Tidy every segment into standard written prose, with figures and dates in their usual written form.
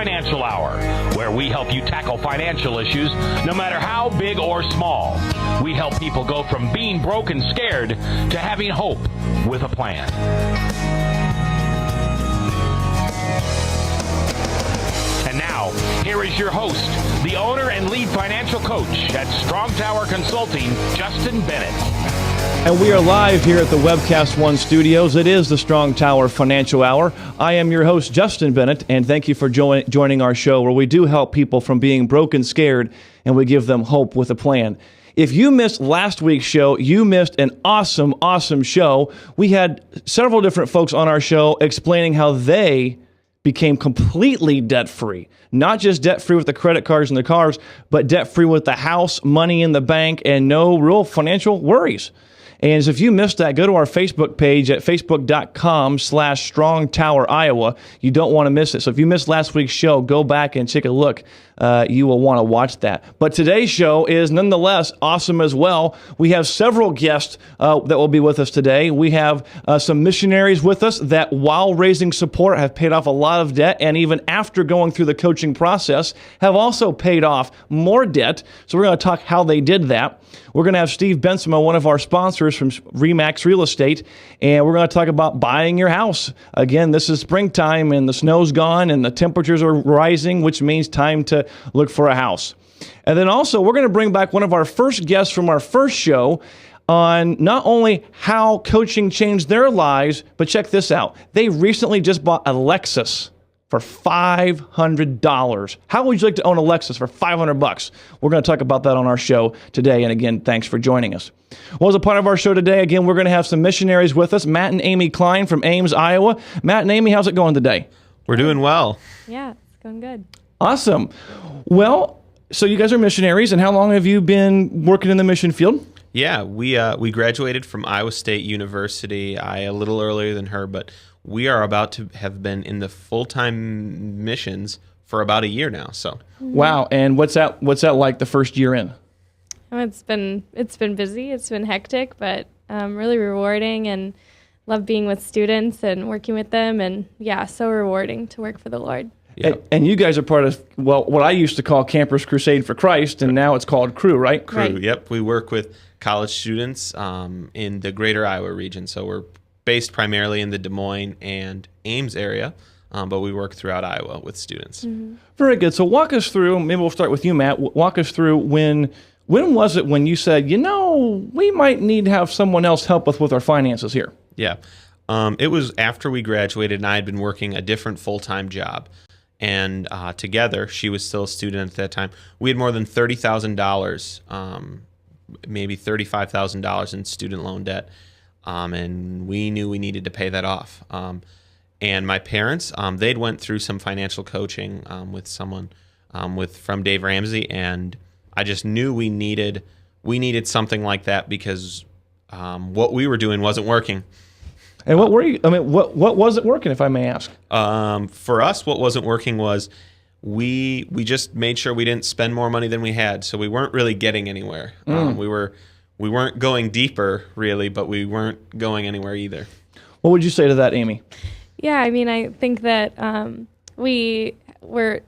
Financial Hour, where we help you tackle financial issues no matter how big or small. We help people go from being broke and scared to having hope with a plan. And now, here is your host, the owner and lead financial coach at Strong Tower Consulting, Justin Bennett. And we are live here at the Webcast One studios. It is the Strong Tower Financial Hour. I am your host, Justin Bennett, and thank you for joining our show where we do help people from being broke and scared, and we give them hope with a plan. If you missed last week's show, you missed an awesome show. We had several different folks on our show explaining how they became completely debt-free. Not just debt-free with the credit cards and the cars, but debt-free with the house, money in the bank, and no real financial worries. And if you missed that, go to our Facebook page at facebook.com/StrongTowerIowa. You don't want to miss it. So if you missed last week's show, go back and take a look. You will want to watch that. But today's show is nonetheless awesome as well. We have several guests that will be with us today. We have some missionaries with us that, while raising support, have paid off a lot of debt, and even after going through the coaching process, have also paid off more debt. So we're going to talk how they did that. We're going to have Steve Bensema, one of our sponsors from Remax Real Estate, and we're going to talk about buying your house. Again, this is springtime, and the snow's gone, and the temperatures are rising, which means time to look for a house. And then also, we're going to bring back one of our first guests from our first show on not only how coaching changed their lives, but check this out. They recently just bought a Lexus for $500. How would you like to own a Lexus for $500? We're going to talk about that on our show today. And again, thanks for joining us. Well, as a part of our show today, again, we're going to have some missionaries with us, Matt and Amy Klein from Ames, Iowa. Matt and Amy, how's it going today? We're doing well. Yeah, it's going good. Awesome. Well, so you guys are missionaries, and how long have you been working in the mission field? Yeah, we graduated from Iowa State University. I a little earlier than her, but we are about to have been in the full-time missions for about a year now. So wow. And what's that like the first year in? Oh, it's been busy. It's been hectic, but really rewarding, and love being with students and working with them, and yeah, so rewarding to work for the Lord. Yeah. And you guys are part of, well, what I used to call Campers Crusade for Christ, and now it's called Cru, right? Cru, Right. Yep. We work with college students in the greater Iowa region. So we're based primarily in the Des Moines and Ames area, but we work throughout Iowa with students. Mm-hmm. Very good. So walk us through, maybe we'll start with you, Matt. Walk us through when was it when you said, we might need to have someone else help us with our finances here? Yeah. It was after we graduated, and I had been working a different full-time job. And together, she was still a student at that time. We had more than $30,000, maybe $35,000 in student loan debt, and we knew we needed to pay that off. And my parents, they'd went through some financial coaching with someone from Dave Ramsey, and I just knew we needed something like that because what we were doing wasn't working. And what wasn't working, if I may ask? For us, what wasn't working was we just made sure we didn't spend more money than we had, so we weren't really getting anywhere. We weren't going deeper, really, but we weren't going anywhere either. What would you say to that, Amy? Yeah, I mean, I think that it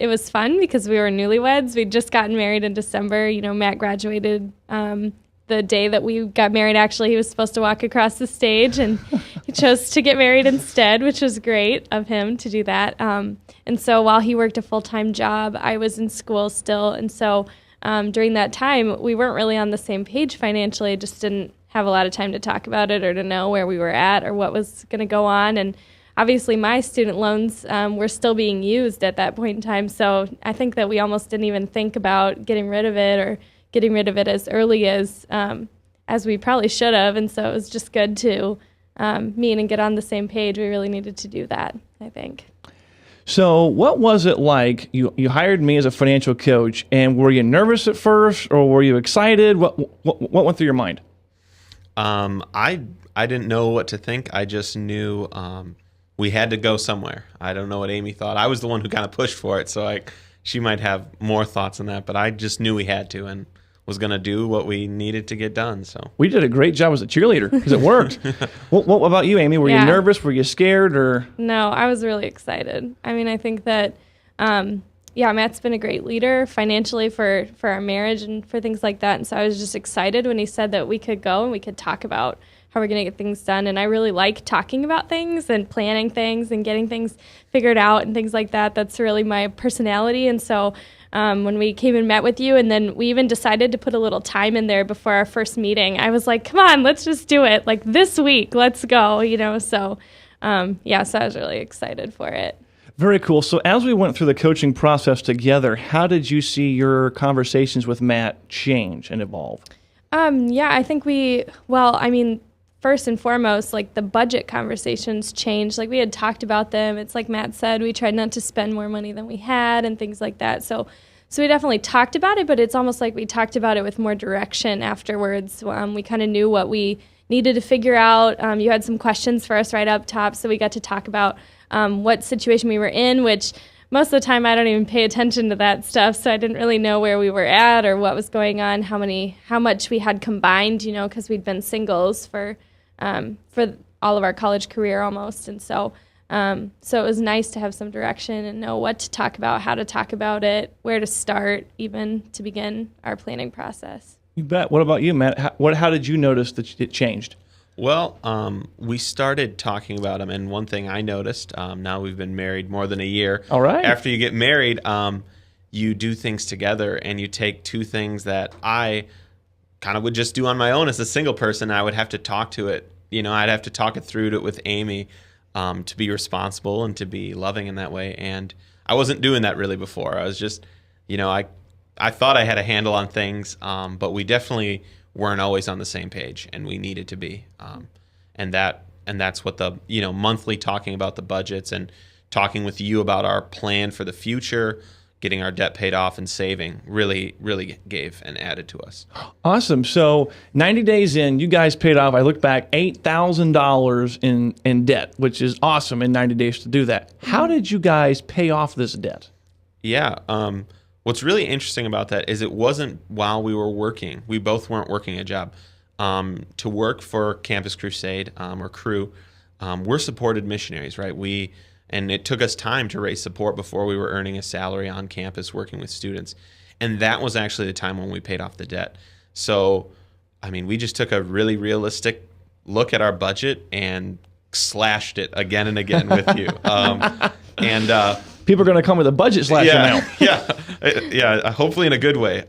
was fun because we were newlyweds. We'd just gotten married in December. Matt graduated the day that we got married. Actually, he was supposed to walk across the stage, and he chose to get married instead, which was great of him to do that. And so while he worked a full-time job, I was in school still. And so during that time, we weren't really on the same page financially. I just didn't have a lot of time to talk about it or to know where we were at or what was going to go on. And obviously, my student loans were still being used at that point in time. So I think that we almost didn't even think about getting rid of it or getting rid of it as early as we probably should have. And so it was just good to meet and get on the same page. We really needed to do that, I think. So what was it like? You hired me as a financial coach, and were you nervous at first, or were you excited? What went through your mind? I didn't know what to think. I just knew we had to go somewhere. I don't know what Amy thought. I was the one who kind of pushed for it, so she might have more thoughts on that, but I just knew we had to and was going to do what we needed to get done. So we did a great job as a cheerleader because it worked. What about you, Amy? Were you nervous? Were you scared? Or No, I was really excited. I mean, I think that yeah, Matt's been a great leader financially for our marriage and for things like that. And so I was just excited when he said that we could go and we could talk about how we're going to get things done. And I really like talking about things and planning things and getting things figured out and things like that. That's really my personality. And so when we came and met with you, and then we even decided to put a little time in there before our first meeting, I was like, come on, let's just do it. Like this week, let's go, So, yeah, so I was really excited for it. Very cool. So as we went through the coaching process together, how did you see your conversations with Matt change and evolve? Yeah, I think first and foremost, like the budget conversations changed. Like we had talked about them. It's like Matt said, we tried not to spend more money than we had and things like that. So we definitely talked about it, but it's almost like we talked about it with more direction afterwards. We kind of knew what we needed to figure out. You had some questions for us right up top, so we got to talk about what situation we were in, which most of the time I don't even pay attention to that stuff, so I didn't really know where we were at or what was going on, how much we had combined, because we'd been singles for all of our college career almost, and so it was nice to have some direction and know what to talk about, how to talk about it, where to start, even to begin our planning process. You bet. What about you, Matt? How did you notice that it changed? Well, we started talking about them, and one thing I noticed, now we've been married more than a year. All right. After you get married, you do things together, and you take two things that I kind of would just do on my own as a single person. I would have to talk to it. I'd have to talk it through with Amy to be responsible and to be loving in that way. And I wasn't doing that really before. I was just, I thought I had a handle on things, but we definitely weren't always on the same page, and we needed to be. And that's what the monthly talking about the budgets and talking with you about our plan for the future, getting our debt paid off and saving really, really gave and added to us. Awesome. So 90 days in, you guys paid off, I look back, $8,000 in debt, which is awesome in 90 days to do that. How did you guys pay off this debt? Yeah. What's really interesting about that is it wasn't while we were working. We both weren't working a job. To work for Campus Crusade or Cru, we're supported missionaries, right? And it took us time to raise support before we were earning a salary on campus working with students. And that was actually the time when we paid off the debt. So, we just took a really realistic look at our budget and slashed it again and again with you. People are going to come with a budget slasher now. Yeah, hopefully in a good way.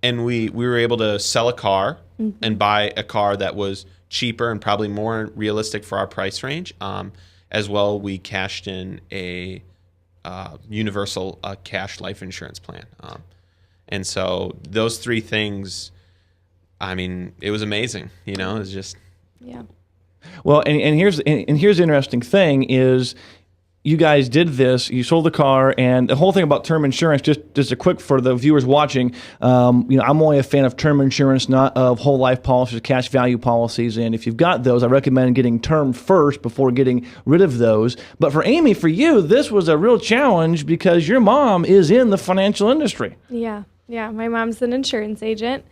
And we were able to sell a car and buy a car that was cheaper and probably more realistic for our price range. As well, we cashed in a universal cash life insurance plan. And so those three things, it was amazing. It was just... Yeah. Well, and here's the interesting thing is you guys did this, you sold the car, and the whole thing about term insurance, just a quick for the viewers watching, I'm only a fan of term insurance, not of whole life policies, cash value policies, and if you've got those, I recommend getting term first before getting rid of those. But for Amy, for you, this was a real challenge because your mom is in the financial industry. Yeah, my mom's an insurance agent.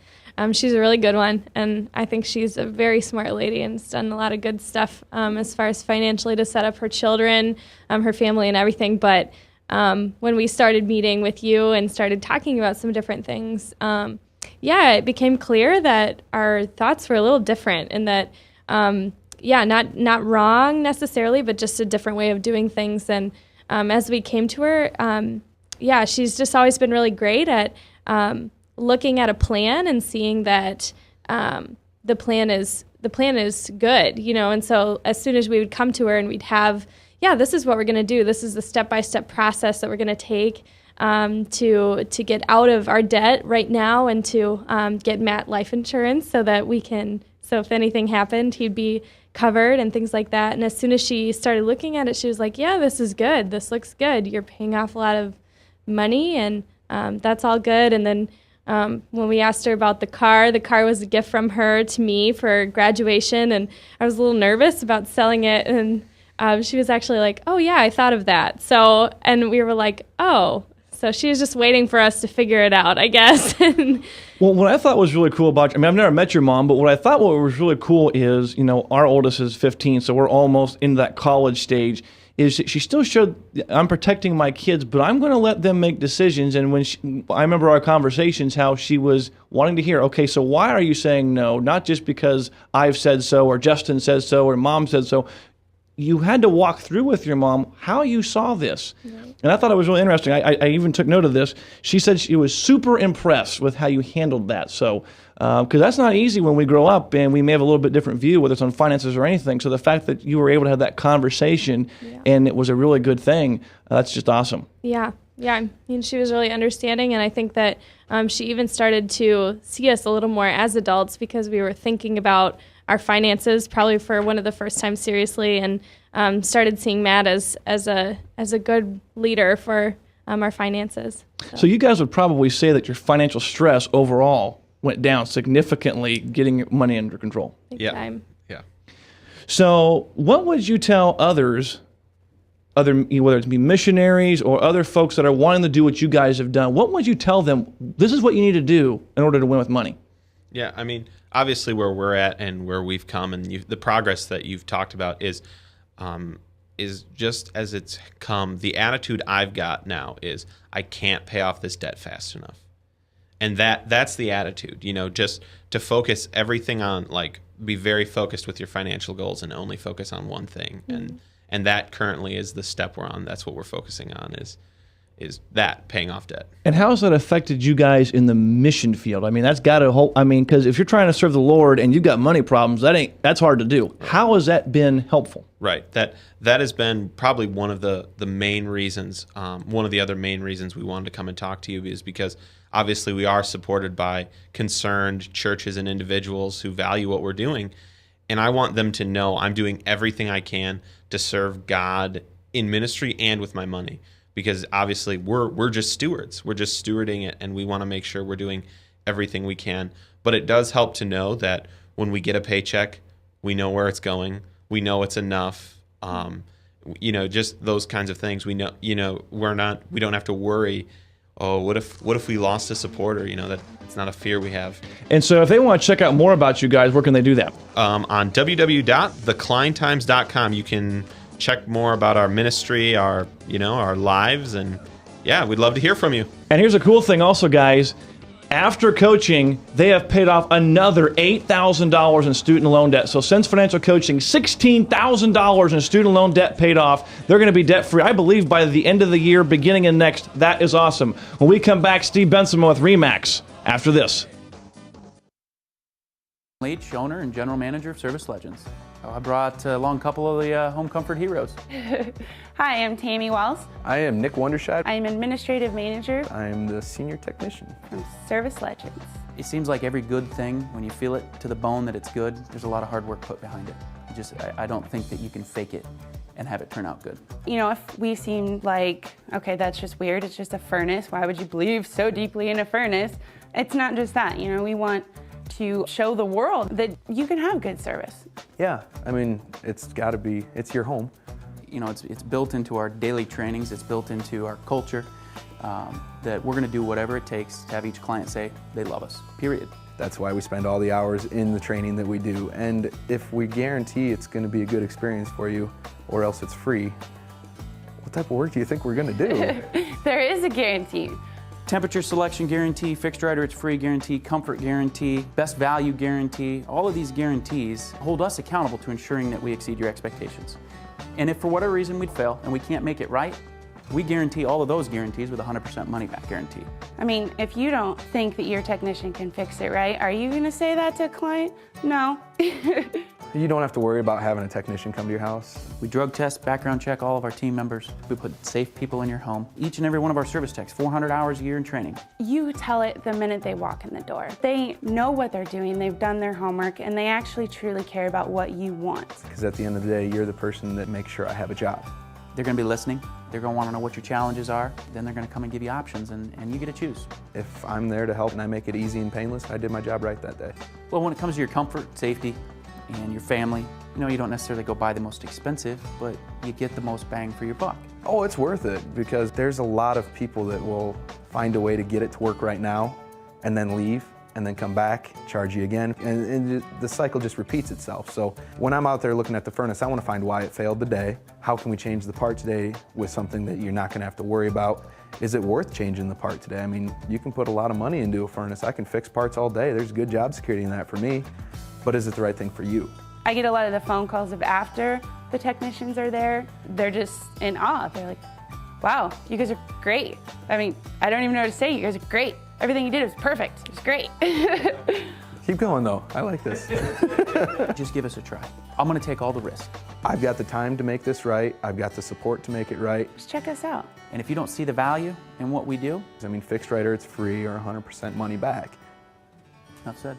She's a really good one, and I think she's a very smart lady and has done a lot of good stuff as far as financially to set up her children, her family, and everything. But when we started meeting with you and started talking about some different things, it became clear that our thoughts were a little different and that, not wrong necessarily, but just a different way of doing things. And as we came to her, she's just always been really great at looking at a plan and seeing that the plan is good, and so as soon as we would come to her and we'd have, this is what we're going to do. This is the step-by-step process that we're going to take to get out of our debt right now and to get Matt life insurance so that so if anything happened, he'd be covered and things like that. And as soon as she started looking at it, she was like, this is good. This looks good. You're paying off a lot of money and that's all good. And then when we asked her about the car was a gift from her to me for graduation, and I was a little nervous about selling it, and she was actually like, oh yeah, I thought of that. So, and we were like, oh, so she was just waiting for us to figure it out, I guess. Well, what I thought was really cool about, I've never met your mom, but what I thought was really cool is, our oldest is 15, so we're almost in that college stage. is she still showed, I'm protecting my kids, but I'm going to let them make decisions. And I remember our conversations, how she was wanting to hear, okay, so why are you saying no? Not just because I've said so, or Justin says so, or Mom said so. You had to walk through with your mom how you saw this. And I thought it was really interesting. I even took note of this. She said she was super impressed with how you handled that. So, because that's not easy when we grow up and we may have a little bit different view, whether it's on finances or anything. So the fact that you were able to have that conversation and it was a really good thing, that's just awesome. Yeah. I mean, she was really understanding, and I think that she even started to see us a little more as adults because we were thinking about our finances probably for one of the first times seriously, and started seeing Matt as a good leader for our finances. So you guys would probably say that your financial stress overall went down significantly getting your money under control. Big Yeah. time. Yeah. So what would you tell others, whether it's be missionaries or other folks that are wanting to do what you guys have done, what would you tell them, this is what you need to do in order to win with money? Yeah, I mean, obviously where we're at and where we've come and the progress that you've talked about is just as it's come. The attitude I've got now is I can't pay off this debt fast enough. And that's the attitude, just to focus everything on, like, be very focused with your financial goals and only focus on one thing. Mm-hmm. And that currently is the step we're on. That's what we're focusing on is that, paying off debt. And how has that affected you guys in the mission field? I mean, that's got to because if you're trying to serve the Lord and you've got money problems, that's hard to do. How has that been helpful? Right. That has been probably one of the main reasons, one of the other main reasons we wanted to come and talk to you is because obviously we are supported by concerned churches and individuals who value what we're doing. And I want them to know I'm doing everything I can to serve God in ministry and with my money. Because obviously we're just stewards. We're just stewarding it, and we want to make sure we're doing everything we can. But it does help to know that when we get a paycheck, we know where it's going. We know it's enough. Just those kinds of things. We know, we don't have to worry. Oh, what if we lost a supporter? That it's not a fear we have. And so if they want to check out more about you guys, where can they do that? On www.theklignetimes.com, you can check more about our ministry, our lives, and yeah, we'd love to hear from you. And here's a cool thing also, guys. After coaching, they have paid off another $8,000 in student loan debt. So since financial coaching, $16,000 in student loan debt paid off. They're going to be debt-free, I believe, by the end of the year, beginning of next. That is awesome. When we come back, Steve Benson with RE/MAX after this. Leach, owner and general manager of Service Legends. I brought along a couple of the home comfort heroes. Hi, I'm Tammy Wells. I am Nick Wondershad. I'm administrative mmanager I'm the senior technician. from Service Legends. It seems like every good thing, when you feel it to the bone that it's good, there's a lot of hard work put behind it. I don't think that you can fake it and have it turn out good. If we seem like, okay, that's just weird, it's just a furnace, why would you believe so deeply in a furnace? It's not just that, we want to show the world that you can have good service. Yeah, I mean, it's your home. It's built into our daily trainings, it's built into our culture, that we're gonna do whatever it takes to have each client say they love us, period. That's why we spend all the hours in the training that we do. And if we guarantee it's gonna be a good experience for you, or else it's free, what type of work do you think we're gonna do? There is a guarantee. Temperature selection guarantee, fixed right or it's free guarantee, comfort guarantee, best value guarantee. All of these guarantees hold us accountable to ensuring that we exceed your expectations. And if for whatever reason we'd fail and we can't make it right, we guarantee all of those guarantees with a 100% money back guarantee. I mean, if you don't think that your technician can fix it right, are you gonna say that to a client? No. You don't have to worry about having a technician come to your house. We drug test, background check all of our team members. We put safe people in your home. Each and every one of our service techs, 400 hours a year in training. You tell it the minute they walk in the door. They know what they're doing, they've done their homework, and they actually truly care about what you want. Because at the end of the day, you're the person that makes sure I have a job. They're gonna be listening. They're gonna wanna know what your challenges are. Then they're gonna come and give you options, and you get to choose. If I'm there to help and I make it easy and painless, I did my job right that day. Well, when it comes to your comfort, safety, and your family, you don't necessarily go buy the most expensive, but you get the most bang for your buck. Oh, it's worth it, because there's a lot of people that will find a way to get it to work right now and then leave, and then come back, charge you again, and the cycle just repeats itself. So when I'm out there looking at the furnace, I want to find why it failed today. How can we change the part today with something that you're not going to have to worry about? Is it worth changing the part today? I mean, you can put a lot of money into a furnace. I can fix parts all day. There's good job security in that for me, but is it the right thing for you? I get a lot of the phone calls of after the technicians are there. They're just in awe. They're like, wow, you guys are great. I mean, I don't even know what to say. You guys are great. Everything you did was perfect. It was great. Keep going though, I like this. Just give us a try. I'm gonna take all the risk. I've got the time to make this right. I've got the support to make it right. Just check us out. And if you don't see the value in what we do, I mean, fixed right or it's free or 100% money back. enough said.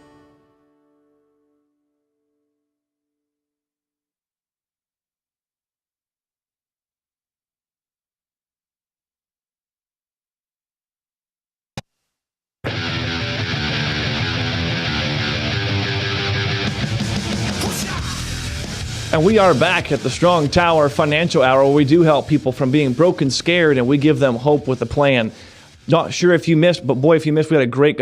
And we are back at the Strong Tower Financial Hour, where we do help people from being broke and scared, and we give them hope with a plan. Not sure if you missed, but boy, if you missed, we had a great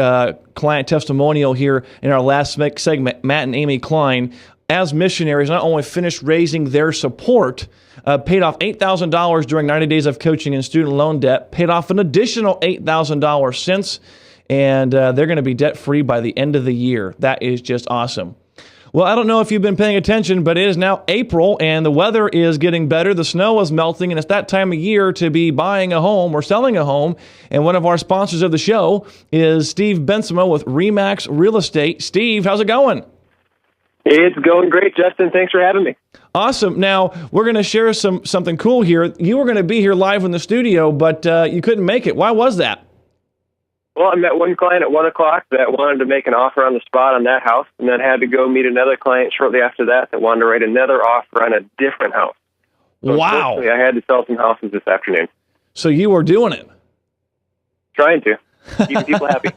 client testimonial here in our last segment. Matt and Amy Klein, as missionaries, not only finished raising their support, paid off $8,000 during 90 days of coaching and student loan debt, paid off an additional $8,000 since, and they're going to be debt-free by the end of the year. That is just awesome. Well, I don't know if you've been paying attention, but it is now April, and the weather is getting better. The snow is melting, and it's that time of year to be buying a home or selling a home. And one of our sponsors of the show is Steve Bensema with RE/MAX Real Estate. Steve, how's it going? It's going great, Justin. Thanks for having me. Awesome. Now, we're going to share something cool here. You were going to be here live in the studio, but you couldn't make it. Why was that? Well, I met one client at 1 o'clock that wanted to make an offer on the spot on that house, and then had to go meet another client shortly after that wanted to write another offer on a different house. So Wow. unfortunately, I had to sell some houses this afternoon. So you were doing it. Trying to. Keeping people happy.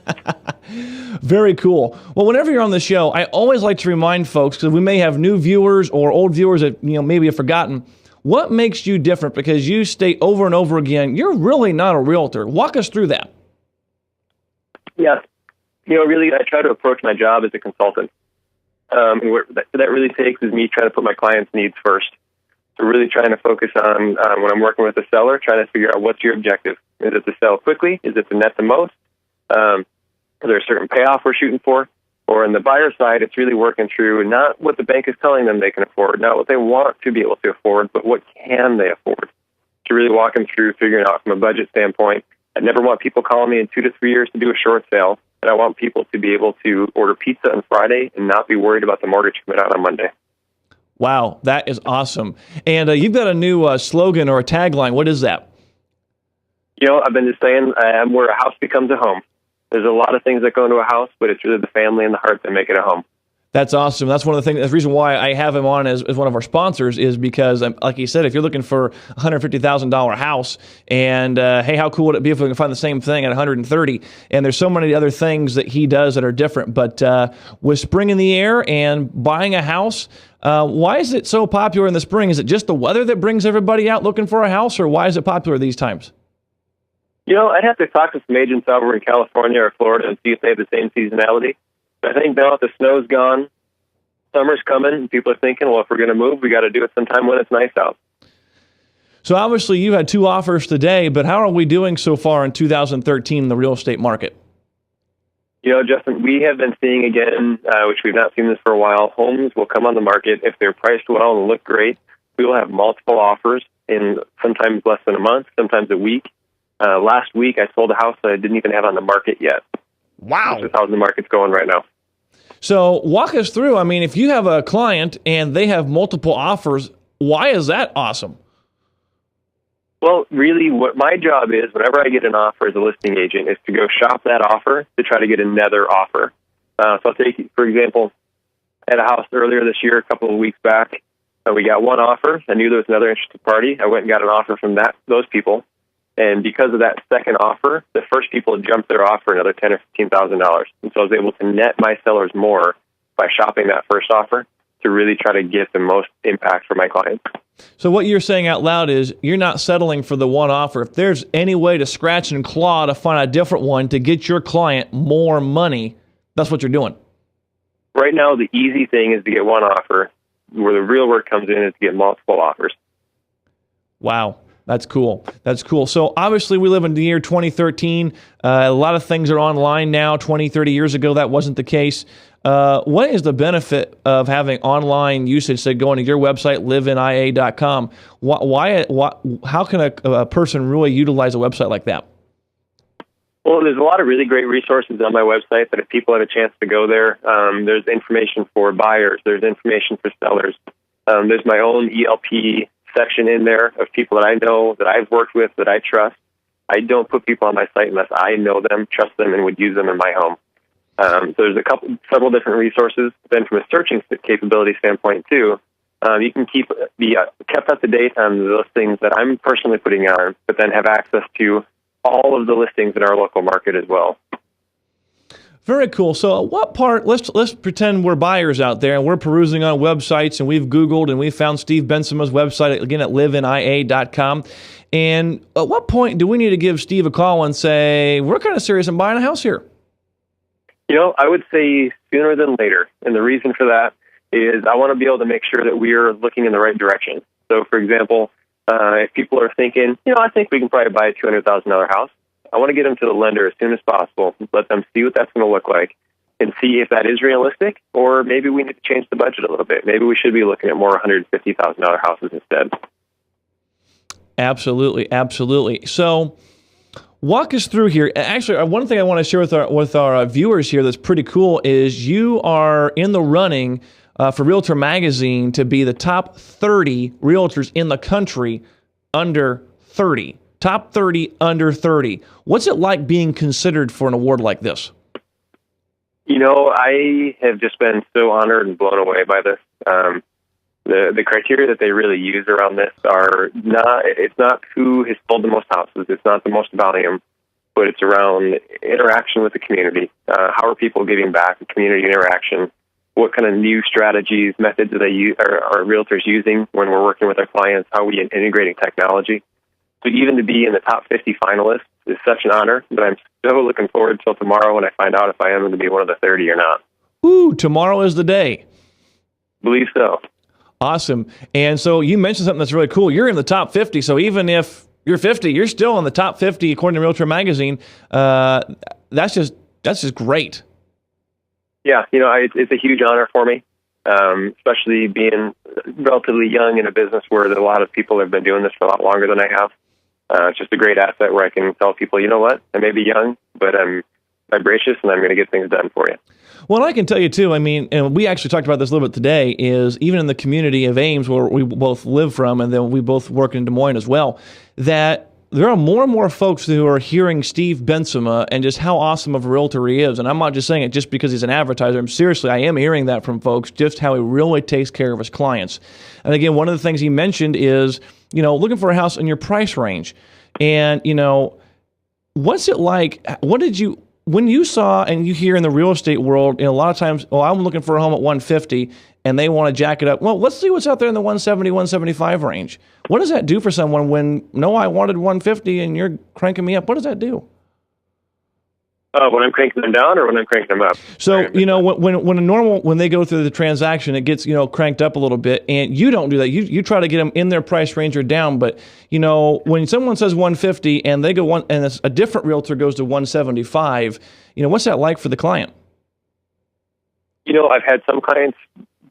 Very cool. Well, whenever you're on the show, I always like to remind folks, because we may have new viewers or old viewers that maybe have forgotten, what makes you different? Because you state over and over again, you're really not a realtor. Walk us through that. Yeah. Really, I try to approach my job as a consultant. And what that really takes is me trying to put my clients' needs first. So really trying to focus on, when I'm working with a seller, trying to figure out what's your objective. Is it to sell quickly? Is it to net the most? Is there a certain payoff we're shooting for? Or on the buyer side, it's really working through not what the bank is telling them they can afford, not what they want to be able to afford, but what can they afford. To really walk them through figuring out from a budget standpoint. I never want people calling me in 2 to 3 years to do a short sale, and I want people to be able to order pizza on Friday and not be worried about the mortgage coming out on Monday. Wow, that is awesome. And you've got a new slogan or a tagline. What is that? I've been just saying I'm where a house becomes a home. There's a lot of things that go into a house, but it's really the family and the heart that make it a home. That's awesome. That's one of the things. That's the reason why I have him on as one of our sponsors is because, like he said, if you're looking for a $150,000 house, and hey, how cool would it be if we can find the same thing at $130,000? And there's so many other things that he does that are different. But with spring in the air and buying a house, why is it so popular in the spring? Is it just the weather that brings everybody out looking for a house, or why is it popular these times? I'd have to talk to some agents over in California or Florida and see if they have the same seasonality. I think now that the snow's gone, summer's coming, and people are thinking, well, if we're going to move, we got to do it sometime when it's nice out. So obviously you had 2 offers today, but how are we doing so far in 2013 in the real estate market? Justin, we have been seeing again, which we've not seen this for a while, homes will come on the market. If they're priced well and look great, we will have multiple offers in sometimes less than a month, sometimes a week. Last week, I sold a house that I didn't even have on the market yet. Wow. That's just how the market's going right now. So walk us through. I mean, if you have a client and they have multiple offers, why is that awesome? Well, really, what my job is, whenever I get an offer as a listing agent, is to go shop that offer to try to get another offer. So I'll take, for example, at a house earlier this year, a couple of weeks back, we got one offer. I knew there was another interested party. I went and got an offer from those people. And because of that second offer, the first people jumped their offer another $10,000 or $15,000. And so I was able to net my sellers more by shopping that first offer to really try to get the most impact for my clients. So what you're saying out loud is you're not settling for the one offer. If there's any way to scratch and claw to find a different one to get your client more money, That's what you're doing. Right now, the easy thing is to get one offer. Where the real work comes in is to get multiple offers. Wow. That's cool. That's cool. So obviously we live in the year 2013. A lot of things are online now. 20, 30 years ago, that wasn't the case. What is the benefit of having online usage, say going to your website, liveinia.com? How can a person really utilize a website like that? Well, there's a lot of really great resources on my website that if people have a chance to go there, there's information for buyers, there's information for sellers. There's my own ELP section in there of people that I know, that I've worked with, that I trust. I don't put people on my site unless I know them, trust them, and would use them in my home. So there's several different resources. Then from a searching capability standpoint too, you can be kept up to date on the listings that I'm personally putting on, but then have access to all of the listings in our local market as well. Very cool. So what part, let's pretend we're buyers out there and we're perusing on websites and we've Googled and we found Steve Bensima's website, again, at liveinia.com. And at what point do we need to give Steve a call and say, we're kind of serious in buying a house here? I would say sooner than later. And the reason for that is I want to be able to make sure that we're looking in the right direction. So, for example, if people are thinking, I think we can probably buy a $200,000 house, I want to get them to the lender as soon as possible, let them see what that's going to look like, and see if that is realistic, or maybe we need to change the budget a little bit. Maybe we should be looking at more $150,000 houses instead. Absolutely, absolutely. So walk us through here. Actually, one thing I want to share with our viewers here that's pretty cool is you are in the running for Realtor Magazine to be the top 30 realtors in the country under 30. Top 30 under 30. What's it like being considered for an award like this? I have just been so honored and blown away by this. The criteria that they really use around this it's not who has sold the most houses, it's not the most volume, but it's around interaction with the community. How are people giving back, community interaction? What kind of new strategies, methods are realtors using when we're working with our clients? How are we integrating technology? So even to be in the top 50 finalists is such an honor, but I'm so looking forward till tomorrow when I find out if I am going to be one of the 30 or not. Ooh, tomorrow is the day. Believe so. Awesome. And so you mentioned something that's really cool. You're in the top 50, so even if you're 50, you're still in the top 50 according to Realtor Magazine. That's just great. Yeah, it's a huge honor for me, especially being relatively young in a business where a lot of people have been doing this for a lot longer than I have. It's just a great asset where I can tell people, you know what, I may be young, but I'm vivacious and I'm going to get things done for you. Well, I can tell you too, and we actually talked about this a little bit today, is even in the community of Ames where we both live from, and then we both work in Des Moines as well, that there are more and more folks who are hearing Steve Bensima and just how awesome of a realtor he is. And I'm not just saying it just because he's an advertiser. Seriously, I am hearing that from folks, just how he really takes care of his clients. And again, one of the things he mentioned is, looking for a house in your price range. And, what's it like? When you saw and you hear in the real estate world, a lot of times, I'm looking for a home at 150 and they want to jack it up. Well, let's see what's out there in the 170, 175 range. What does that do for someone when, no, I wanted 150 and you're cranking me up? What does that do? When I'm cranking them down or when I'm cranking them up? So, when they go through the transaction, it gets, cranked up a little bit, and you don't do that. You try to get them in their price range or down. But, when someone says 150 and they go and a different realtor goes to 175, what's that like for the client? I've had some clients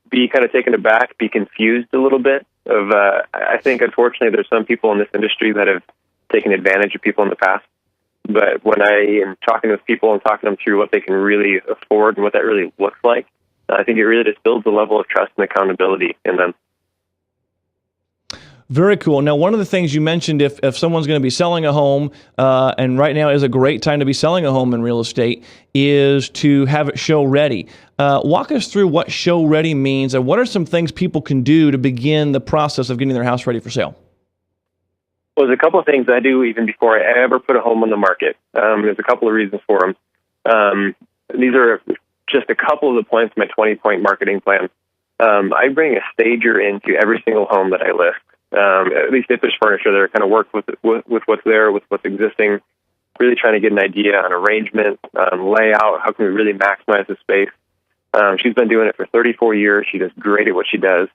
be kind of taken aback, be confused a little bit I think, unfortunately, there's some people in this industry that have taken advantage of people in the past. But when I am talking with people and talking them through what they can really afford and what that really looks like, I think it really just builds a level of trust and accountability in them. Very cool. Now, one of the things you mentioned, if someone's going to be selling a home, and right now is a great time to be selling a home in real estate, is to have it show ready. Walk us through what show ready means, and what are some things people can do to begin the process of getting their house ready for sale? Well, there's a couple of things I do even before I ever put a home on the market. There's a couple of reasons for them. These are just a couple of the points in my 20-point marketing plan. I bring a stager into every single home that I list. At least if there's furniture there, kind of work with what's there, with what's existing. really trying to get an idea on arrangement, layout, how can we really maximize the space. She's been doing it for 34 years. She does great at what she does.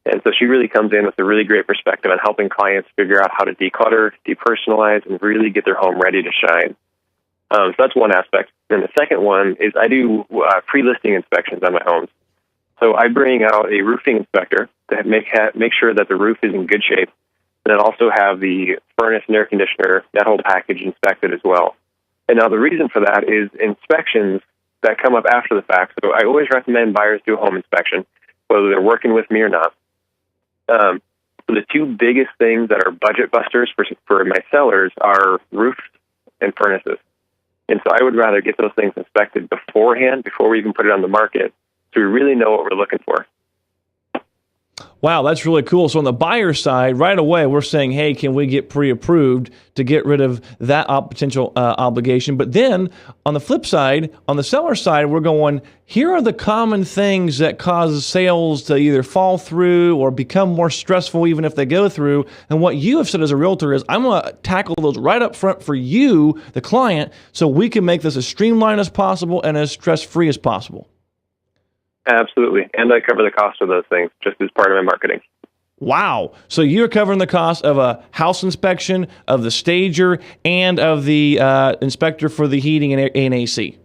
And so she really comes in with a really great perspective on helping clients figure out how to declutter, depersonalize, and really get their home ready to shine. So that's one aspect. And the second one is I do pre-listing inspections on my homes. So I bring out a roofing inspector to make sure that the roof is in good shape, and then also have the furnace and air conditioner, that whole package inspected as well. And now the reason for that is inspections that come up after the fact. So I always recommend buyers do a home inspection, whether they're working with me or not. So the two biggest things that are budget busters for my sellers are roofs and furnaces. And so I would rather get those things inspected beforehand, before we even put it on the market, so we really know what we're looking for. Wow, that's really cool. So on the buyer side, right away, we're saying, hey, can we get pre-approved to get rid of that potential obligation? But then on the flip side, on the seller side, we're going, here are the common things that cause sales to either fall through or become more stressful even if they go through. And what you have said as a realtor is, I'm going to tackle those right up front for you, the client, so we can make this as streamlined as possible and as stress-free as possible. Absolutely. And I cover the cost of those things just as part of my marketing. Wow. So you're covering the cost of a house inspection, of the stager, and of the inspector for the heating and AC.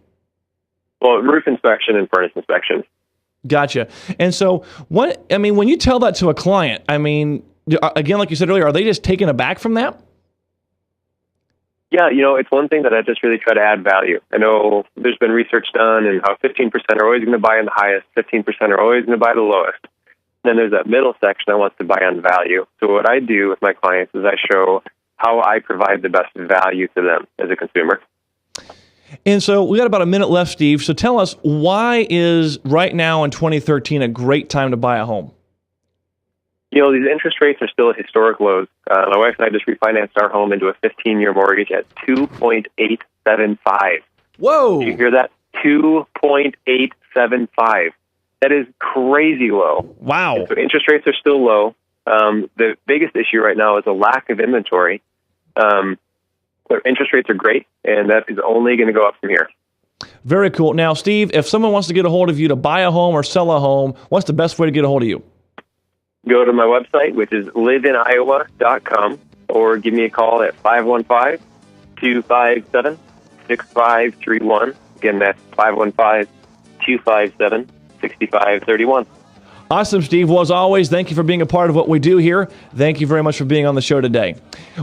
Well, roof inspection and furnace inspection. Gotcha. And so when you tell that to a client, again, like you said earlier, are they just taken aback from that? Yeah, it's one thing that I just really try to add value. I know there's been research done and how 15% are always going to buy on the highest, 15% are always going to buy the lowest. And then there's that middle section that wants to buy on value. So what I do with my clients is I show how I provide the best value to them as a consumer. And so we got about a minute left, Steve. So tell us, why is right now in 2013 a great time to buy a home? These interest rates are still at historic lows. My wife and I just refinanced our home into a 15-year mortgage at 2.875. Whoa! Did you hear that? 2.875. That is crazy low. Wow. And so interest rates are still low. The biggest issue right now is a lack of inventory. Interest rates are great, and that is only going to go up from here. Very cool. Now, Steve, if someone wants to get a hold of you to buy a home or sell a home, what's the best way to get a hold of you? Go to my website, which is liveinoiowa.com, or give me a call at 515-257-6531. Again, that's 515-257-6531. Awesome, Steve. Well, as always, thank you for being a part of what we do here. Thank you very much for being on the show today.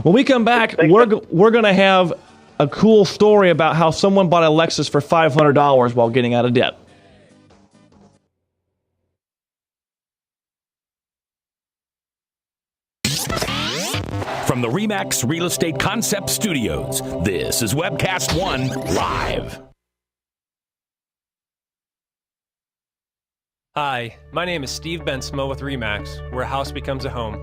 When we come back, we're going to have a cool story about how someone bought a Lexus for $500 while getting out of debt. From the RE/MAX Real Estate Concept Studios, this is Webcast One Live. Hi, my name is Steve Bensmo with RE/MAX, where a house becomes a home.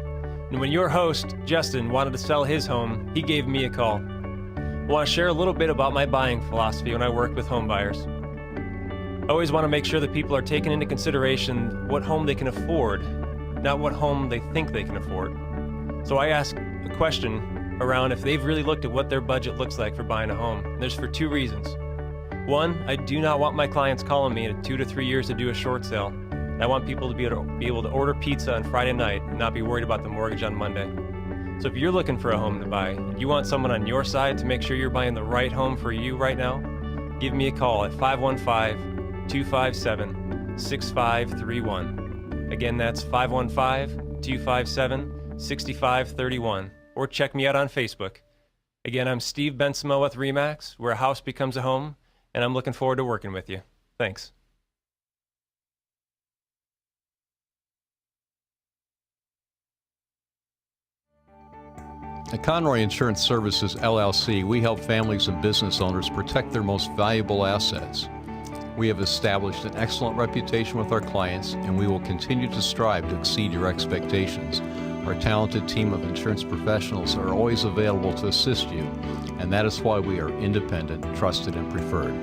And when your host, Justin, wanted to sell his home, he gave me a call. I want to share a little bit about my buying philosophy when I work with home buyers. I always want to make sure that people are taking into consideration what home they can afford, not what home they think they can afford. So I ask a question around if they've really looked at what their budget looks like for buying a home. And there's for two reasons. One, I do not want my clients calling me in 2 to 3 years to do a short sale. I want people to be able to order pizza on Friday night and not be worried about the mortgage on Monday. So if you're looking for a home to buy, and you want someone on your side to make sure you're buying the right home for you right now, give me a call at 515-257-6531. Again, that's 515-257-6531. Or check me out on Facebook. Again, I'm Steve Bensmo with RE/MAX, where a house becomes a home, and I'm looking forward to working with you. Thanks. At Conroy Insurance Services, LLC, we help families and business owners protect their most valuable assets. We have established an excellent reputation with our clients, and we will continue to strive to exceed your expectations. Our talented team of insurance professionals are always available to assist you, and that is why we are independent, trusted, and preferred.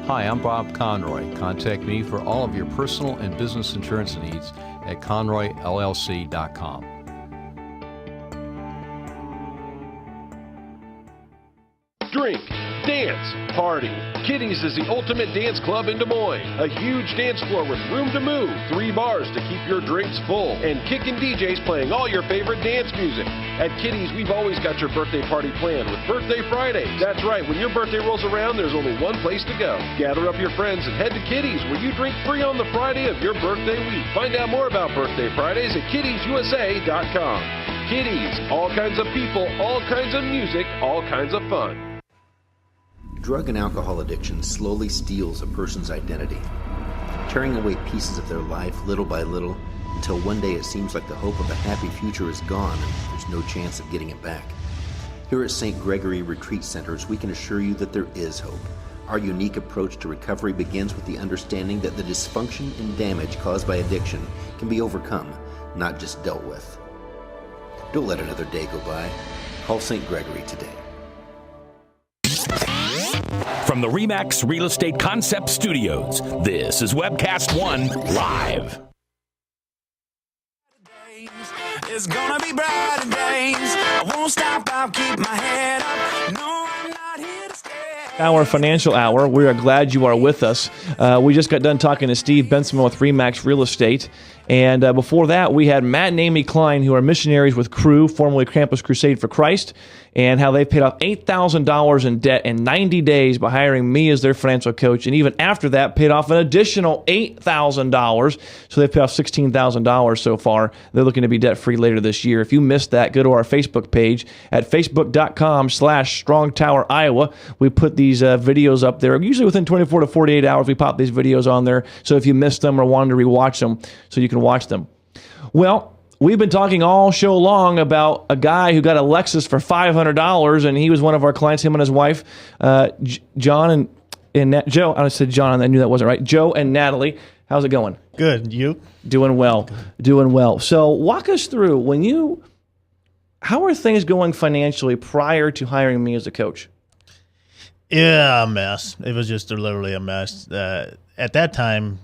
Hi, I'm Bob Conroy. Contact me for all of your personal and business insurance needs at conroyllc.com. Drink, dance, party. Kitty's is the ultimate dance club in Des Moines. A huge dance floor with room to move, 3 bars to keep your drinks full, and kickin' DJs playing all your favorite dance music. At Kitty's, we've always got your birthday party planned with Birthday Fridays. That's right, when your birthday rolls around, there's only one place to go. Gather up your friends and head to Kitty's, where you drink free on the Friday of your birthday week. Find out more about Birthday Fridays at kittiesusa.com. Kitty's, all kinds of people, all kinds of music, all kinds of fun. Drug and alcohol addiction slowly steals a person's identity, tearing away pieces of their life little by little until one day it seems like the hope of a happy future is gone and there's no chance of getting it back. Here at St. Gregory Retreat Centers, we can assure you that there is hope. Our unique approach to recovery begins with the understanding that the dysfunction and damage caused by addiction can be overcome, not just dealt with. Don't let another day go by. Call St. Gregory today. From the RE/MAX Real Estate Concept Studios, this is Webcast One Live. It's gonna be brighter days. I won't stop, I'll keep my head up. No, I'm not here to stay. Our financial hour. We are glad you are with us. We just got done talking to Steve Bensma with RE/MAX Real Estate. And before that, we had Matt and Amy Klein, who are missionaries with Cru, formerly Campus Crusade for Christ, and how they've paid off $8,000 in debt in 90 days by hiring me as their financial coach. And even after that, paid off an additional $8,000. So they've paid off $16,000 so far. They're looking to be debt-free later this year. If you missed that, go to our Facebook page at facebook.com/StrongTowerIowa. We put these videos up there. Usually within 24 to 48 hours, we pop these videos on there. So if you missed them or wanted to rewatch them, so you can watch them. Well, we've been talking all show long about a guy who got a Lexus for $500, and he was one of our clients, him and his wife, John and Joe. I said John, and I knew that wasn't right. Joe and Natalie. How's it going? Good. You? Doing well. Doing well. So walk us through, how are things going financially prior to hiring me as a coach? Yeah, a mess. It was just literally a mess. At that time,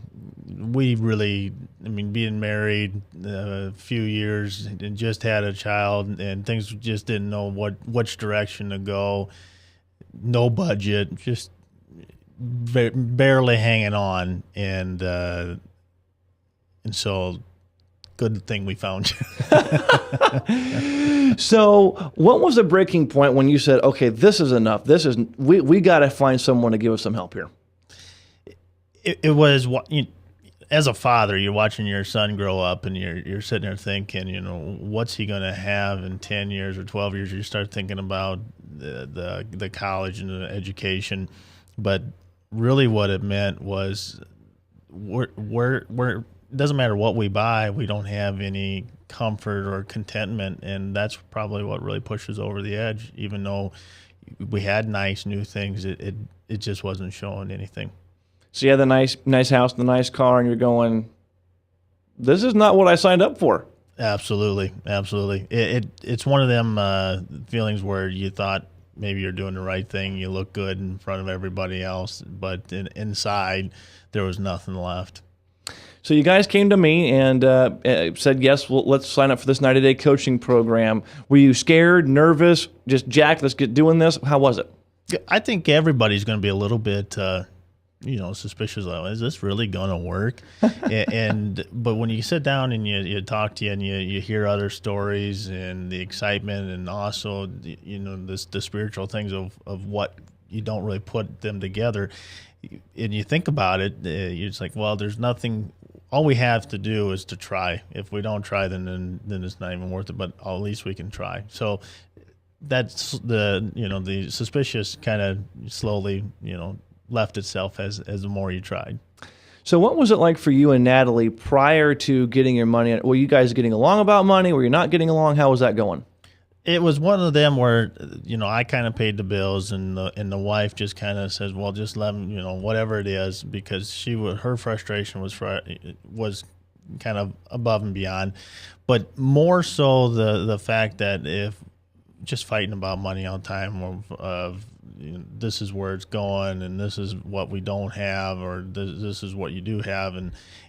we really, being married a few years and just had a child, and things just didn't know which direction to go. No budget, just barely hanging on, and so good thing we found you. So, what was the breaking point when you said, "Okay, this is enough. We got to find someone to give us some help here"? It was what as a father, you're watching your son grow up, and you're sitting there thinking, what's he going to have in 10 years or 12 years? You start thinking about the college and the education, but really what it meant was we're it doesn't matter what we buy, we don't have any comfort or contentment, and that's probably what really pushes over the edge. Even though we had nice new things, it just wasn't showing anything. So you had the nice house, the nice car, and you're going, this is not what I signed up for. Absolutely. It's one of them feelings where you thought maybe you're doing the right thing, you look good in front of everybody else, but inside there was nothing left. So you guys came to me and said, yes, well, let's sign up for this 90-day coaching program. Were you scared, nervous, just jacked, let's get doing this? How was it? I think everybody's going to be a little bit suspicious of, is this really going to work? But when you sit down and you talk to you and you hear other stories and the excitement and also the spiritual things of what you don't really put them together, and you think about it, you're just like, well, there's nothing. All we have to do is to try. If we don't try, then it's not even worth it. But at least we can try. So that's the suspicious kind of slowly left itself as the more you tried. So what was it like for you and Natalie prior to getting your money? Were you guys getting along about money? Were you not getting along? How was that going? It was one of them where, I kind of paid the bills and the wife just kind of says, well, just let them, whatever it is, because her frustration was kind of above and beyond. But more so the fact that if just fighting about money all the time of this is where it's going and this is what we don't have, or this is what you do have.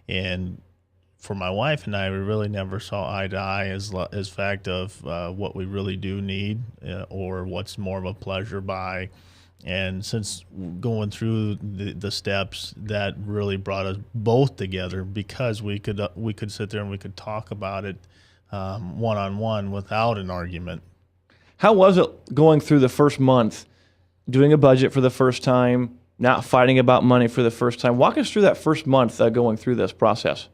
And for my wife and I, we really never saw eye to eye as fact of what we really do need or what's more of a pleasure buy. And since going through the steps, that really brought us both together because we could sit there and we could talk about it one-on-one without an argument. How was it going through the first month, doing a budget for the first time, not fighting about money for the first time? Walk us through that first month going through this process.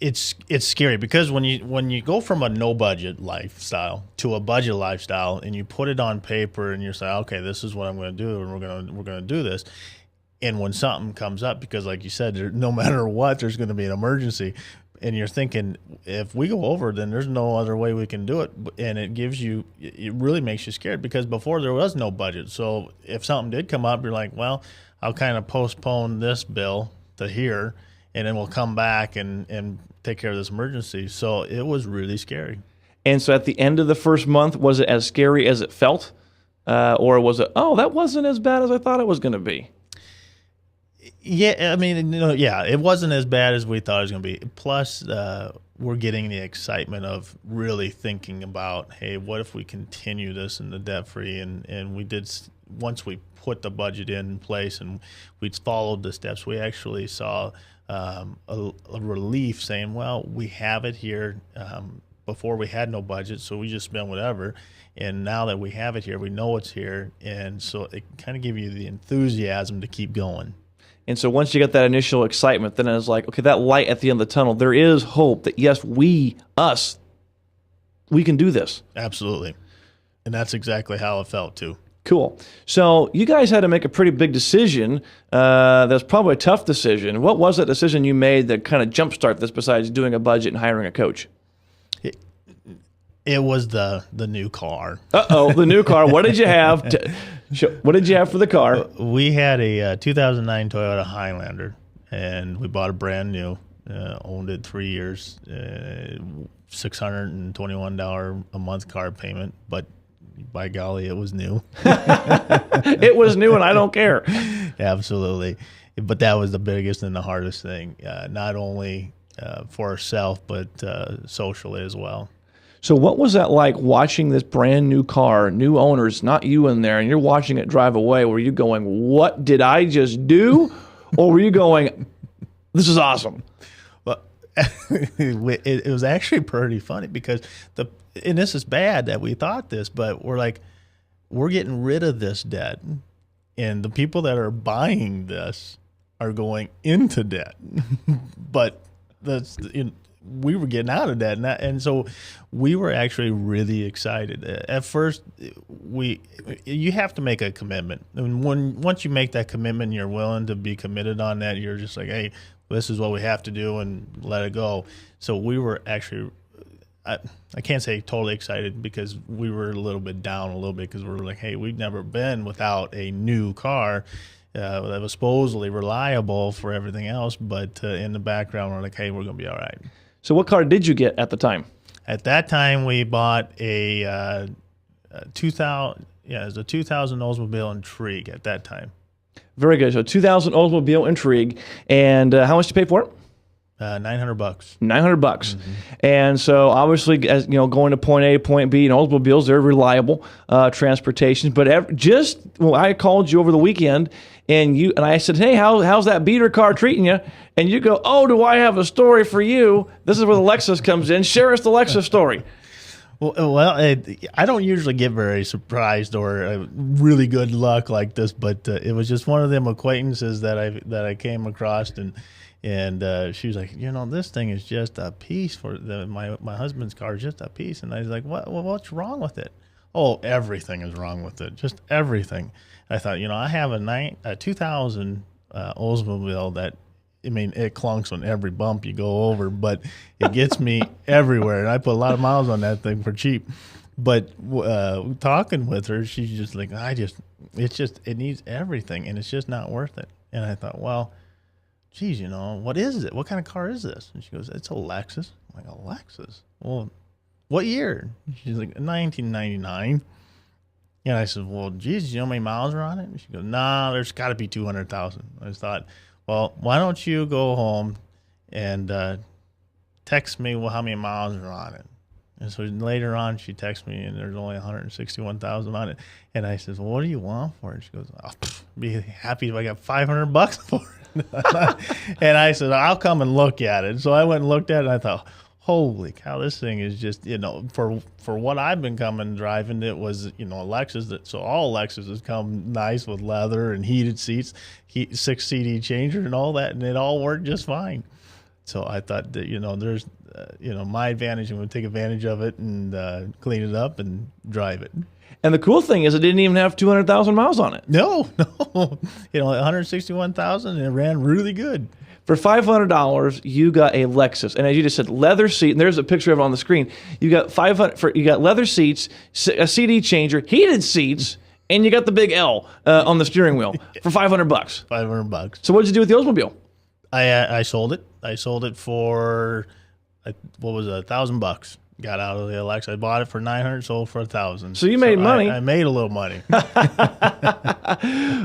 It's scary because when you go from a no budget lifestyle to a budget lifestyle and you put it on paper and you say, okay, this is what I'm going to do and we're going to do this, and when something comes up, because like you said, no matter what, there's going to be an emergency, and you're thinking if we go over, then there's no other way we can do it, and it really makes you scared because before there was no budget. So if something did come up, you're like, well, I'll kind of postpone this bill to here, and then we'll come back and take care of this emergency. So it was really scary. And so at the end of the first month, was it as scary as it felt? Or was it, oh, that wasn't as bad as I thought it was going to be? Yeah, I mean, it wasn't as bad as we thought it was going to be. Plus, we're getting the excitement of really thinking about, hey, what if we continue this in the debt-free? And we did, once we put the budget in place and we followed the steps, we actually saw a relief saying, well, we have it here. Before we had no budget, so we just spent whatever. And now that we have it here, we know it's here. And so it kind of gives you the enthusiasm to keep going. And so once you get that initial excitement, then it's like, okay, that light at the end of the tunnel, there is hope that, yes, we can do this. Absolutely. And that's exactly how it felt, too. Cool. So you guys had to make a pretty big decision. That's probably a tough decision. What was that decision you made that kind of jumpstart this besides doing a budget and hiring a coach? It was the new car. Uh-oh, the new car. What did you have? What did you have for the car? We had a 2009 Toyota Highlander, and we bought it brand new. Owned it 3 years. $621 a month car payment, but by golly, it was new. It was new, and I don't care. Absolutely. But that was the biggest and the hardest thing, not only for ourselves, but socially as well. So what was that like watching this brand new car, new owners, not you in there, and you're watching it drive away? Were you going, what did I just do? Or were you going, this is awesome? Well, it was actually pretty funny because and this is bad that we thought this, but we're like, we're getting rid of this debt. And the people that are buying this are going into debt. But we were getting out of debt, and so we were actually really excited. At first, you have to make a commitment, and once you make that commitment, you're willing to be committed on that. You're just like, hey, this is what we have to do, and let it go. So we were actually, I can't say totally excited because we were a little bit down a little bit because we were like, hey, we've never been without a new car. That was supposedly reliable for everything else, but in the background, we're like, hey, we're going to be all right. So what car did you get at the time? At that time, we bought a 2000 Oldsmobile Intrigue at that time. Very good. So 2000 Oldsmobile Intrigue. And how much did you pay for it? $900. $900. Mm-hmm. And so obviously, as you know, going to point A, point B, and Oldsmobiles, they're reliable transportation. But I called you over the weekend, and I said, hey, how's that beater car treating you? And you go, oh, do I have a story for you? This is where the Lexus comes in. Share us the Lexus story. Well, I don't usually get very surprised or really good luck like this, but it was just one of them acquaintances that I came across, and she was like, this thing is just a piece for my husband's car is just a piece, and I was like, what's wrong with it? Oh, everything is wrong with it, just everything. I thought, I have a 2000 Oldsmobile that. I mean, it clunks on every bump you go over, but it gets me everywhere. And I put a lot of miles on that thing for cheap. But talking with her, she's just like, it needs everything, and it's just not worth it. And I thought, well, geez, what is it? What kind of car is this? And she goes, it's a Lexus. I'm like, a Lexus? Well, what year? She's like, 1999. And I said, well, geez, you know how many miles are on it? And she goes, nah, there's got to be 200,000. I just thought, well, why don't you go home and text me how many miles are on it? And so later on, she texts me, and there's only $161,000 on it. And I says, well, what do you want for it? She goes, I'll be happy if I got $500 for it. And I said, I'll come and look at it. So I went and looked at it, and I thought, holy cow, this thing is just, for what I've been coming driving, it was, a Lexus. So all Lexuses come nice with leather and heated seats, 6 CD changer and all that, and it all worked just fine. So I thought that, there's, my advantage, and would take advantage of it and clean it up and drive it. And the cool thing is it didn't even have 200,000 miles on it. No. 161,000, and it ran really good. For $500, you got a Lexus, and as you just said, leather seat. And there's a picture of it on the screen. You got you got leather seats, a CD changer, heated seats, and you got the big L on the steering wheel for $500. $500. So what did you do with the Oldsmobile? I sold it. I sold it for what was it, $1,000. Got out of the Lexus. I bought it for $900, sold for $1,000. So you made money. I made a little money.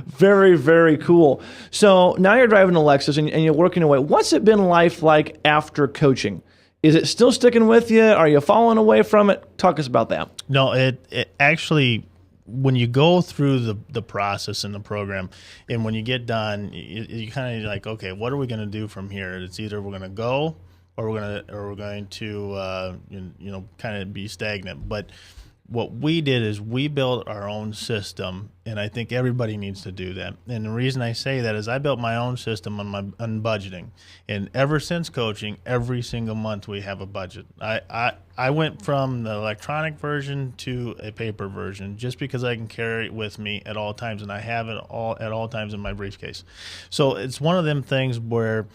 Very, very cool. So now you're driving a Lexus and you're working away. What's it been like after coaching? Is it still sticking with you? Are you falling away from it? Talk us about that. No, it actually, when you go through the process in the program, and when you get done, you kind of like, okay, what are we going to do from here? It's either we're going to go, or we're going to kind of be stagnant. But what we did is we built our own system, and I think everybody needs to do that. And the reason I say that is I built my own system on budgeting, and ever since coaching, every single month we have a budget. I went from the electronic version to a paper version just because I can carry it with me at all times, and I have it at all times in my briefcase. So it's one of them things where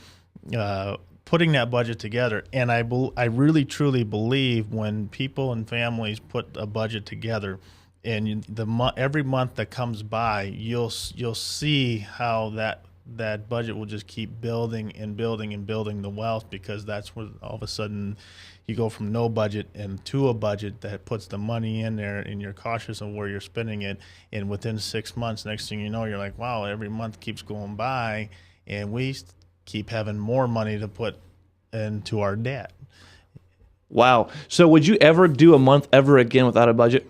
putting that budget together, and I really truly believe when people and families put a budget together, and every month that comes by, you'll see how that budget will just keep building and building and building the wealth, because that's where all of a sudden you go from no budget and to a budget that puts the money in there, and you're cautious of where you're spending it. And within 6 months, next thing you know, you're like, wow, every month keeps going by, and we keep having more money to put into our debt. Wow. So would you ever do a month ever again without a budget?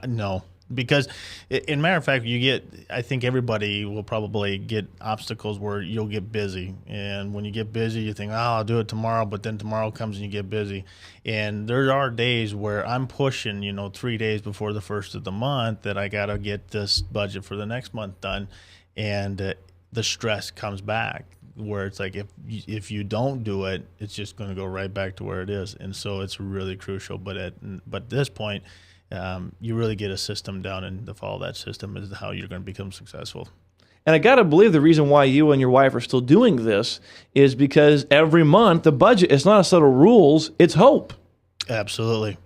No, because in matter of fact, I think everybody will probably get obstacles where you'll get busy. And when you get busy, you think, I'll do it tomorrow, but then tomorrow comes and you get busy. And there are days where I'm pushing, 3 days before the first of the month that I got to get this budget for the next month done. And the stress comes back, where it's like if you don't do it, it's just going to go right back to where it is. And so it's really crucial. But at this point, you really get a system down, and to follow that system is how you're going to become successful. And I got to believe the reason why you and your wife are still doing this is because every month the budget is not a set of rules, it's hope. Absolutely.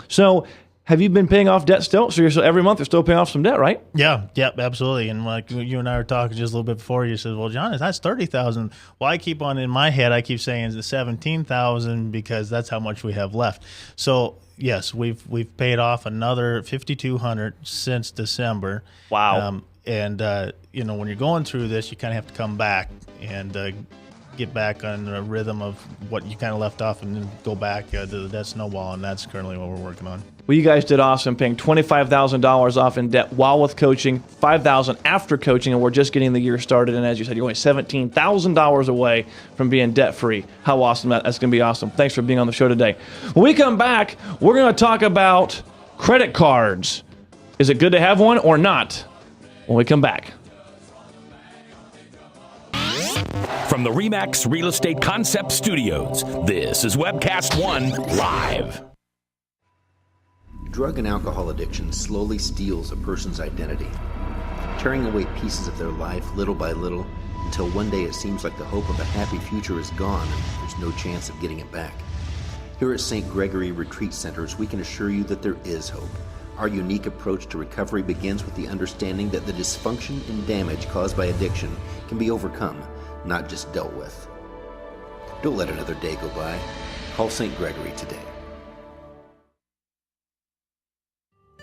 So have you been paying off debt still? So every month you're still paying off some debt, right? Yeah, absolutely. And like you and I were talking just a little bit before, you said, well, John, that's $30,000. Well, I keep on in my head, I keep saying it's $17,000 because that's how much we have left. So yes, we've paid off another $5,200 since December. Wow. And when you're going through this, you kind of have to come back and get back on the rhythm of what you kind of left off, and then go back to the debt snowball, and that's currently what we're working on. Well, you guys did awesome, paying $25,000 off in debt while with coaching, $5,000 after coaching, and we're just getting the year started. And as you said, you're only $17,000 away from being debt-free. How awesome that's going to be awesome. Thanks for being on the show today. When we come back, we're going to talk about credit cards. Is it good to have one or not? When we come back. From the RE/MAX Real Estate Concept Studios, this is Webcast One Live. Drug and alcohol addiction slowly steals a person's identity, tearing away pieces of their life little by little, until one day it seems like the hope of a happy future is gone and there's no chance of getting it back. Here at St. Gregory Retreat Centers, we can assure you that there is hope. Our unique approach to recovery begins with the understanding that the dysfunction and damage caused by addiction can be overcome, not just dealt with. Don't let another day go by. Call St. Gregory today.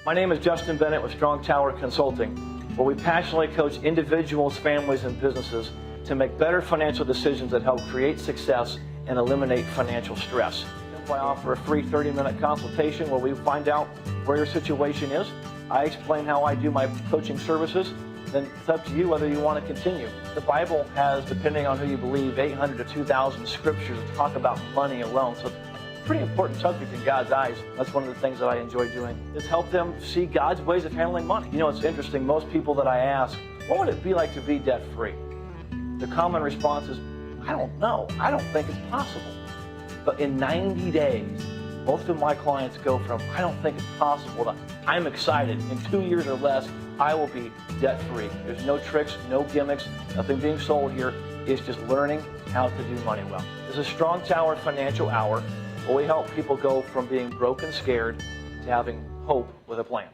My name is Justin Bennett with Strong Tower Consulting, where we passionately coach individuals, families, and businesses to make better financial decisions that help create success and eliminate financial stress. I offer a free 30-minute consultation where we find out where your situation is. I explain how I do my coaching services. Then it's up to you whether you want to continue. The Bible has, depending on who you believe, 800 to 2,000 scriptures that talk about money alone. So it's a pretty important subject in God's eyes. That's one of the things that I enjoy doing, is help them see God's ways of handling money. You know, it's interesting. Most people that I ask, what would it be like to be debt-free? The common response is, I don't know. I don't think it's possible. But in 90 days, most of my clients go from, I don't think it's possible, to, I'm excited. In 2 years or less, I will be debt-free. There's no tricks, no gimmicks, nothing being sold here. It's just learning how to do money well. This is Strong Tower Financial Hour, where we help people go from being broke and scared to having hope with a plan.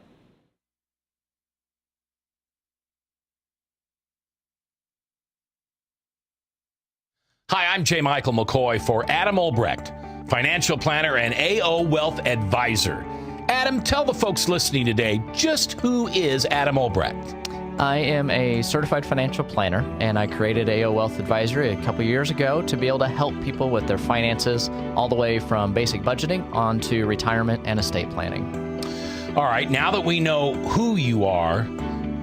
Hi, I'm J. Michael McCoy for Adam Albrecht, financial planner and AO Wealth Advisor. Adam, tell the folks listening today, just who is Adam Albrecht? I am a certified financial planner, and I created AO Wealth Advisory a couple years ago to be able to help people with their finances all the way from basic budgeting on to retirement and estate planning. All right, now that we know who you are,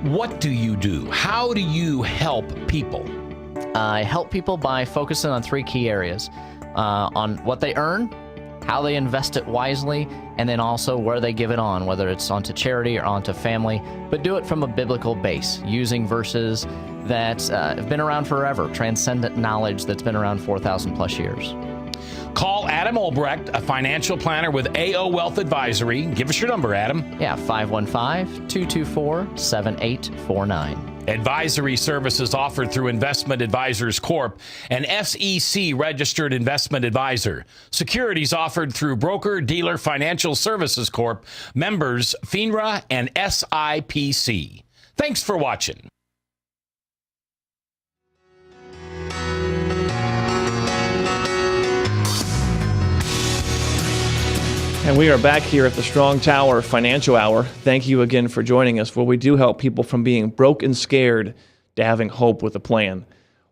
what do you do? How do you help people? I help people by focusing on three key areas, on what they earn, how they invest it wisely, and then also where they give it on, whether it's onto charity or onto family, but do it from a biblical base, using verses that have been around forever, transcendent knowledge that's been around 4,000 plus years. Call Adam Albrecht, a financial planner with AO Wealth Advisory. Give us your number, Adam. Yeah, 515-224-7849. Advisory services offered through Investment Advisors Corp., an SEC-registered investment advisor. Securities offered through Broker Dealer Financial Services Corp., members FINRA and SIPC. Thanks for watching. And we are back here at the Strong Tower Financial Hour. Thank you again for joining us, where we do help people from being broke and scared to having hope with a plan.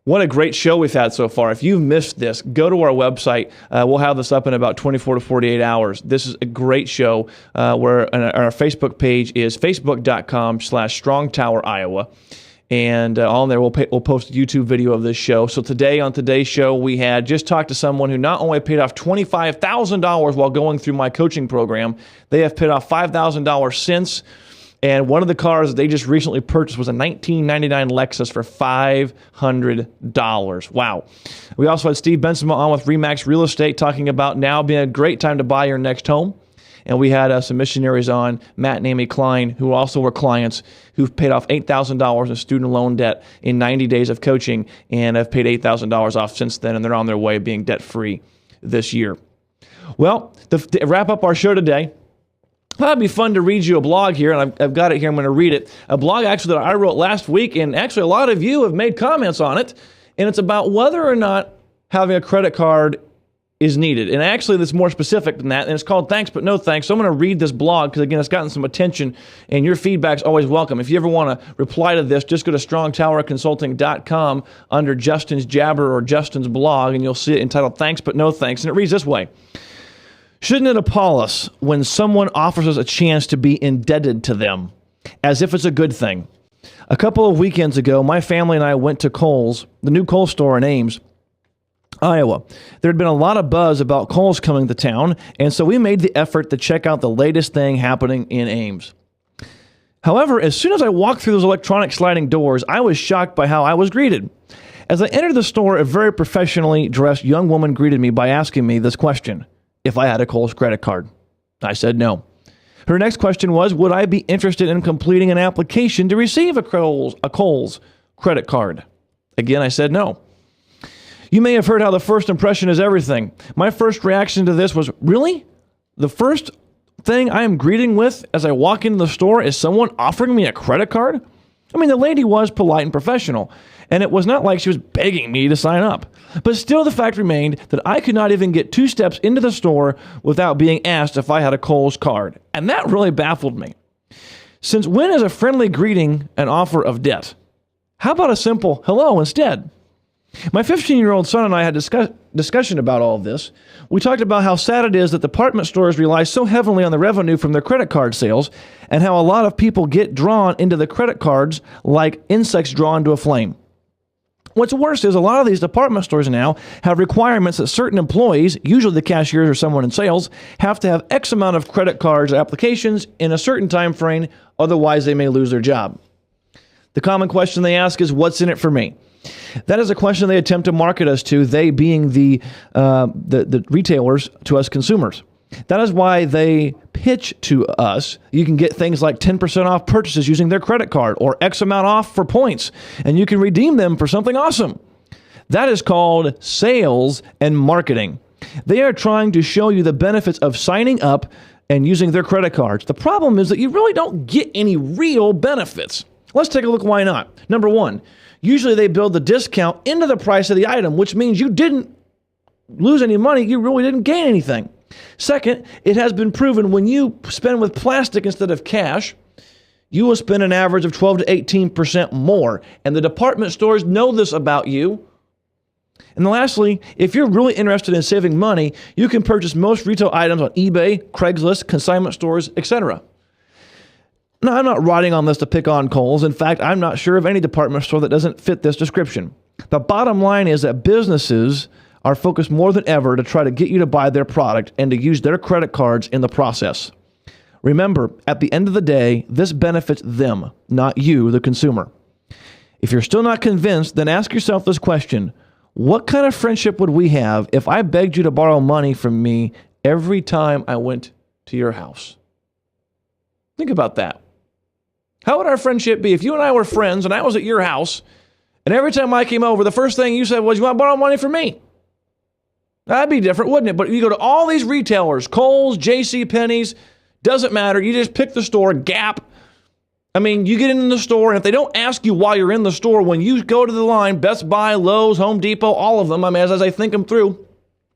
What a great show we've had so far. If you've missed this, go to our website. We'll have this up in about 24 to 48 hours. This is a great show where our Facebook page is facebook.com/StrongTowerIowa. And on there, we'll post a YouTube video of this show. So today, on today's show, we had just talked to someone who not only paid off $25,000 while going through my coaching program, they have paid off $5,000 since. And one of the cars they just recently purchased was a 1999 Lexus for $500. Wow. We also had Steve Bensema on with RE/MAX Real Estate talking about now being a great time to buy your next home. And we had some missionaries on, Matt and Amy Klein, who also were clients who've paid off $8,000 in student loan debt in 90 days of coaching and have paid $8,000 off since then, and they're on their way of being debt-free this year. Well, to wrap up our show today, I thought it'd be fun to read you a blog here, and I've got it here. I'm going to read it. A blog actually that I wrote last week, and actually a lot of you have made comments on it, and it's about whether or not having a credit card is needed. And actually, that's more specific than that, and it's called Thanks But No Thanks. So I'm going to read this blog because, again, it's gotten some attention, and your feedback's always welcome. If you ever want to reply to this, just go to strongtowerconsulting.com under Justin's Jabber or Justin's blog, and you'll see it entitled Thanks But No Thanks. And it reads this way. Shouldn't it appall us when someone offers us a chance to be indebted to them, as if it's a good thing? A couple of weekends ago, my family and I went to Kohl's, the new Kohl's store in Ames, Iowa. There had been a lot of buzz about Kohl's coming to town, and so we made the effort to check out the latest thing happening in Ames. However, as soon as I walked through those electronic sliding doors, I was shocked by how I was greeted. As I entered the store, a very professionally dressed young woman greeted me by asking me this question: if I had a Kohl's credit card. I said no. Her next question was, would I be interested in completing an application to receive a Kohl's credit card? Again, I said no. You may have heard how the first impression is everything. My first reaction to this was, really? The first thing I am greeting with as I walk into the store is someone offering me a credit card? I mean, the lady was polite and professional, and it was not like she was begging me to sign up. But still, the fact remained that I could not even get 2 steps into the store without being asked if I had a Kohl's card. And that really baffled me. Since when is a friendly greeting an offer of debt? How about a simple hello instead? My 15-year-old son and I had discussion about all of this. We talked about how sad it is that department stores rely so heavily on the revenue from their credit card sales, and how a lot of people get drawn into the credit cards like insects drawn to a flame. What's worse is a lot of these department stores now have requirements that certain employees, usually the cashiers or someone in sales, have to have X amount of credit cards or applications in a certain time frame, otherwise they may lose their job. The common question they ask is, what's in it for me? That is a question they attempt to market us to, they being the retailers to us consumers. That is why they pitch to us. You can get things like 10% off purchases using their credit card, or X amount off for points, and you can redeem them for something awesome. That is called sales and marketing. They are trying to show you the benefits of signing up and using their credit cards. The problem is that you really don't get any real benefits. Let's take a look why not. Number one, usually they build the discount into the price of the item, which means you didn't lose any money, you really didn't gain anything. Second, it has been proven when you spend with plastic instead of cash, you will spend an average of 12 to 18% more. And the department stores know this about you. And lastly, if you're really interested in saving money, you can purchase most retail items on eBay, Craigslist, consignment stores, etc. Now, I'm not writing on this to pick on Kohl's. In fact, I'm not sure of any department store that doesn't fit this description. The bottom line is that businesses are focused more than ever to try to get you to buy their product and to use their credit cards in the process. Remember, at the end of the day, this benefits them, not you, the consumer. If you're still not convinced, then ask yourself this question: what kind of friendship would we have if I begged you to borrow money from me every time I went to your house? Think about that. How would our friendship be if you and I were friends and I was at your house, and every time I came over, the first thing you said was, you want to borrow money from me? That'd be different, wouldn't it? But you go to all these retailers, Kohl's, JCPenney's, doesn't matter. You just pick the store, Gap. I mean, you get in the store, and if they don't ask you while you're in the store, when you go to the line, Best Buy, Lowe's, Home Depot, all of them, I mean, as I think them through,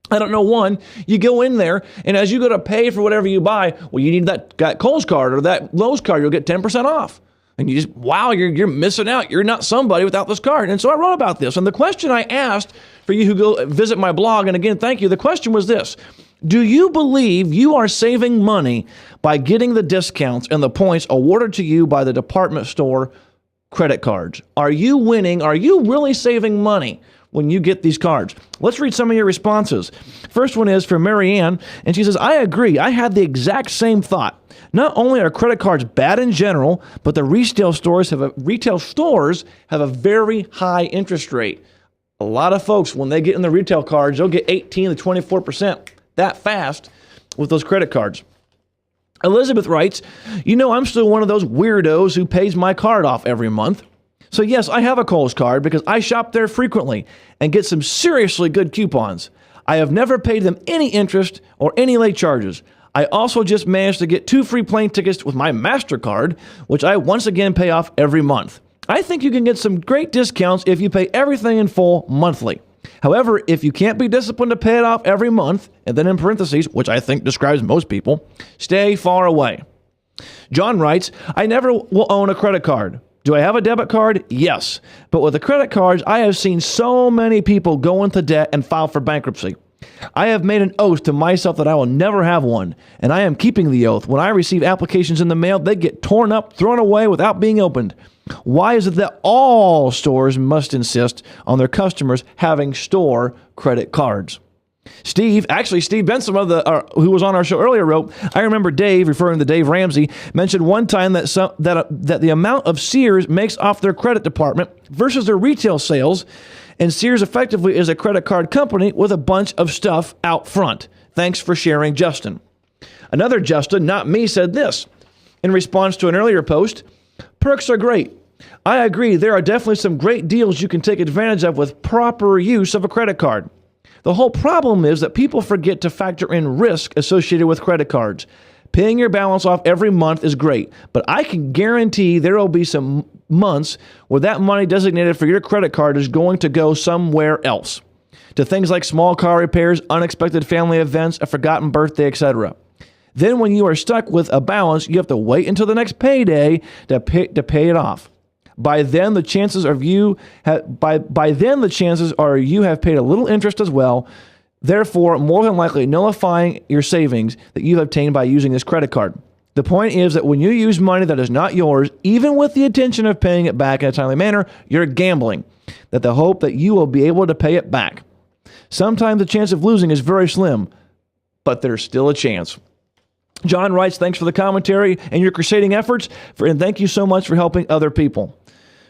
I don't know one, you go in there, and as you go to pay for whatever you buy, well, you need that Kohl's card or that Lowe's card, you'll get 10% off. And you just, wow, you're missing out. You're not somebody without this card. And so I wrote about this. And the question I asked for you who go visit my blog, and again, thank you, the question was this: do you believe you are saving money by getting the discounts and the points awarded to you by the department store credit cards? Are you winning? Are you really saving money when you get these cards? Let's read some of your responses. First one is from Marianne, and she says, I agree. I had the exact same thought. Not only are credit cards bad in general, but the retail stores have a very high interest rate. A lot of folks, when they get in the retail cards, they'll get 18 to 24% that fast with those credit cards. Elizabeth writes, I'm still one of those weirdos who pays my card off every month. So yes, I have a Kohl's card because I shop there frequently and get some seriously good coupons. I have never paid them any interest or any late charges. I also just managed to get 2 free plane tickets with my MasterCard, which I once again pay off every month. I think you can get some great discounts if you pay everything in full monthly. However, if you can't be disciplined to pay it off every month, and then in parentheses, which I think describes most people, stay far away. John writes, I never will own a credit card. Do I have a debit card? Yes. But with the credit cards, I have seen so many people go into debt and file for bankruptcy. I have made an oath to myself that I will never have one, and I am keeping the oath. When I receive applications in the mail, they get torn up, thrown away without being opened. Why is it that all stores must insist on their customers having store credit cards? Steve Benson, who was on our show earlier, wrote, I remember Dave, referring to Dave Ramsey, mentioned one time that the amount of Sears makes off their credit department versus their retail sales, and Sears effectively is a credit card company with a bunch of stuff out front. Thanks for sharing, Justin. Another Justin, not me, said this in response to an earlier post: perks are great. I agree, there are definitely some great deals you can take advantage of with proper use of a credit card. The whole problem is that people forget to factor in risk associated with credit cards. Paying your balance off every month is great, but I can guarantee there will be some months where that money designated for your credit card is going to go somewhere else, to things like small car repairs, unexpected family events, a forgotten birthday, etc. Then when you are stuck with a balance, you have to wait until the next payday to pay it off. By then, the chances are you have paid a little interest as well, therefore more than likely nullifying your savings that you've obtained by using this credit card. The point is that when you use money that is not yours, even with the intention of paying it back in a timely manner, you're gambling that the hope that you will be able to pay it back. Sometimes the chance of losing is very slim, but there's still a chance. John writes, thanks for the commentary and your crusading efforts, and thank you so much for helping other people.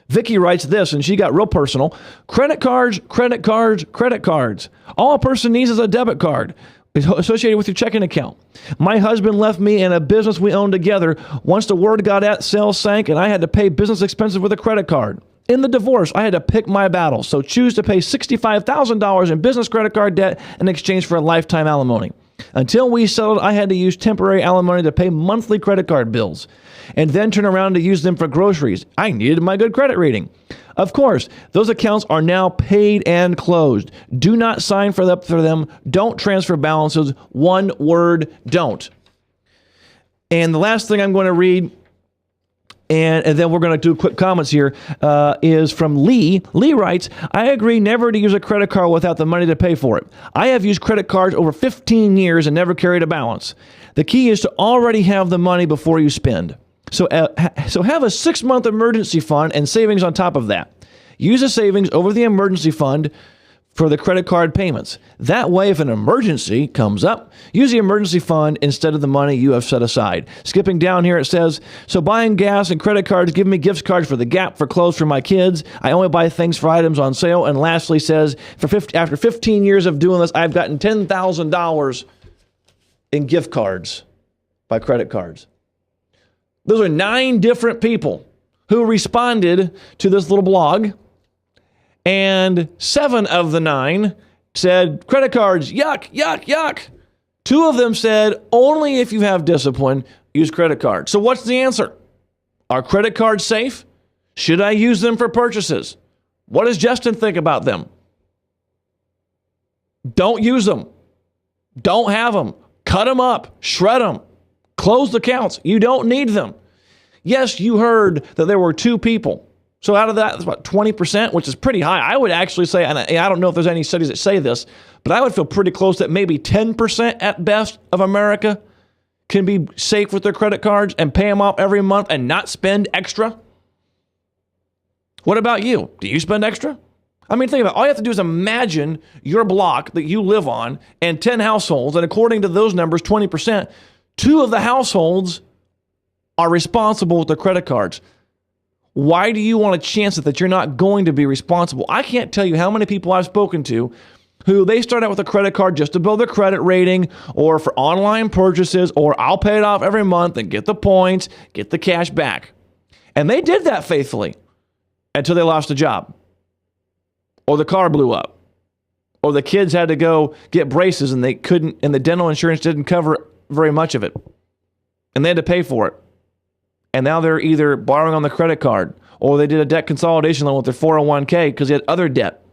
Vicky writes this, and she got real personal. Credit cards, credit cards, credit cards. All a person needs is a debit card associated with your checking account. My husband left me in a business we owned together. Once the word got out, sales sank, and I had to pay business expenses with a credit card. In the divorce, I had to pick my battles, so choose to pay $65,000 in business credit card debt in exchange for a lifetime alimony. Until we settled, I had to use temporary alimony to pay monthly credit card bills, and then turn around to use them for groceries. I needed my good credit rating. Of course, those accounts are now paid and closed. Do not sign for them. Don't transfer balances. One word, don't. And the last thing I'm going to read, and then we're going to do quick comments here, is from Lee. Lee writes, I agree never to use a credit card without the money to pay for it. I have used credit cards over 15 years and never carried a balance. The key is to already have the money before you spend. So have a 6-month emergency fund and savings on top of that. Use the savings over the emergency fund for the credit card payments. That way, if an emergency comes up, use the emergency fund instead of the money you have set aside. Skipping down here, it says, so buying gas and credit cards give me gift cards for the Gap, for clothes for my kids. I only buy things for items on sale. And lastly says, after 15 years of doing this, I've gotten $10,000 in gift cards by credit cards. Those are 9 different people who responded to this little blog, and 7 of the 9 said, credit cards, yuck, yuck, yuck. 2 of them said, only if you have discipline, use credit cards. So what's the answer? Are credit cards safe? Should I use them for purchases? What does Justin think about them? Don't use them. Don't have them. Cut them up. Shred them. Close the accounts. You don't need them. Yes, you heard that there were 2 people. So out of that, it's about 20%, which is pretty high. I would actually say, and I don't know if there's any studies that say this, but I would feel pretty close that maybe 10% at best of America can be safe with their credit cards and pay them off every month and not spend extra. What about you? Do you spend extra? I mean, think about it. All you have to do is imagine your block that you live on and 10 households, and according to those numbers, 20%, 2 of the households are responsible with their credit cards. Why do you want to chance it that you're not going to be responsible? I can't tell you how many people I've spoken to who they start out with a credit card just to build their credit rating or for online purchases, or I'll pay it off every month and get the points, get the cash back. And they did that faithfully until they lost a job, or the car blew up, or the kids had to go get braces and they couldn't, and the dental insurance didn't cover very much of it, and they had to pay for it. And now they're either borrowing on the credit card, or they did a debt consolidation loan with their 401k because they had other debt.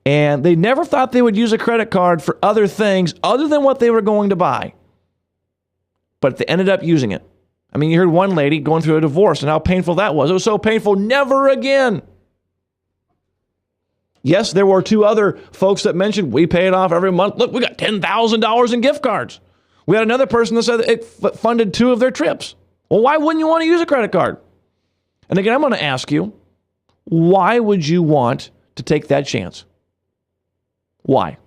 And they never thought they would use a credit card for other things other than what they were going to buy. But they ended up using it. I mean, you heard one lady going through a divorce and how painful that was. It was so painful, never again. Yes, there were 2 other folks that mentioned we pay it off every month. Look, we got $10,000 in gift cards. We had another person that said it funded 2 of their trips. Well, why wouldn't you want to use a credit card? And again, I'm going to ask you, why would you want to take that chance? Why?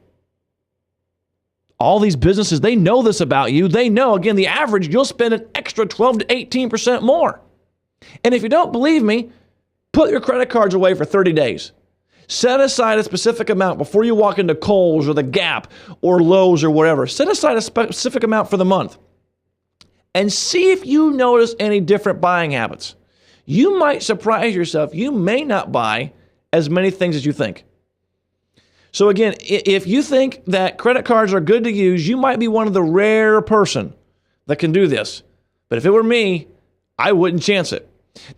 All these businesses, they know this about you. They know, again, the average, you'll spend an extra 12 to 18% more. And if you don't believe me, put your credit cards away for 30 days. Set aside a specific amount before you walk into Kohl's or the Gap or Lowe's or whatever. Set aside a specific amount for the month. And see if you notice any different buying habits. You might surprise yourself. You may not buy as many things as you think. So again, if you think that credit cards are good to use, you might be one of the rare person that can do this. But if it were me, I wouldn't chance it.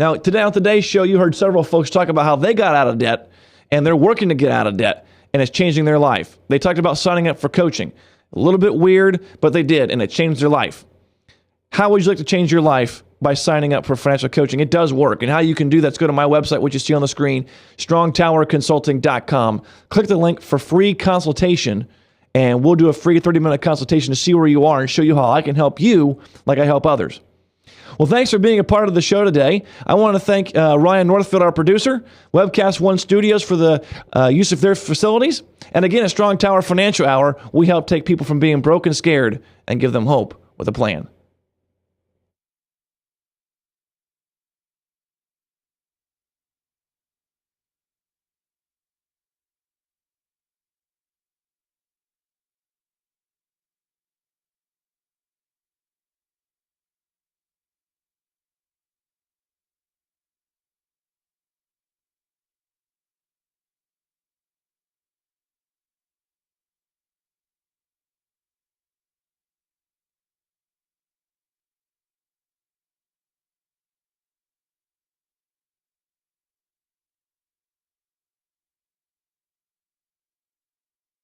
Now, today on today's show, you heard several folks talk about how they got out of debt and they're working to get out of debt and it's changing their life. They talked about signing up for coaching. A little bit weird, but they did, and it changed their life. How would you like to change your life by signing up for financial coaching? It does work. And how you can do that's go to my website, which you see on the screen, strongtowerconsulting.com. Click the link for free consultation, and we'll do a free 30-minute consultation to see where you are and show you how I can help you like I help others. Well, thanks for being a part of the show today. I want to thank Ryan Northfield, our producer, Webcast One Studios for the use of their facilities. And again, at Strong Tower Financial Hour, we help take people from being broke and scared and give them hope with a plan.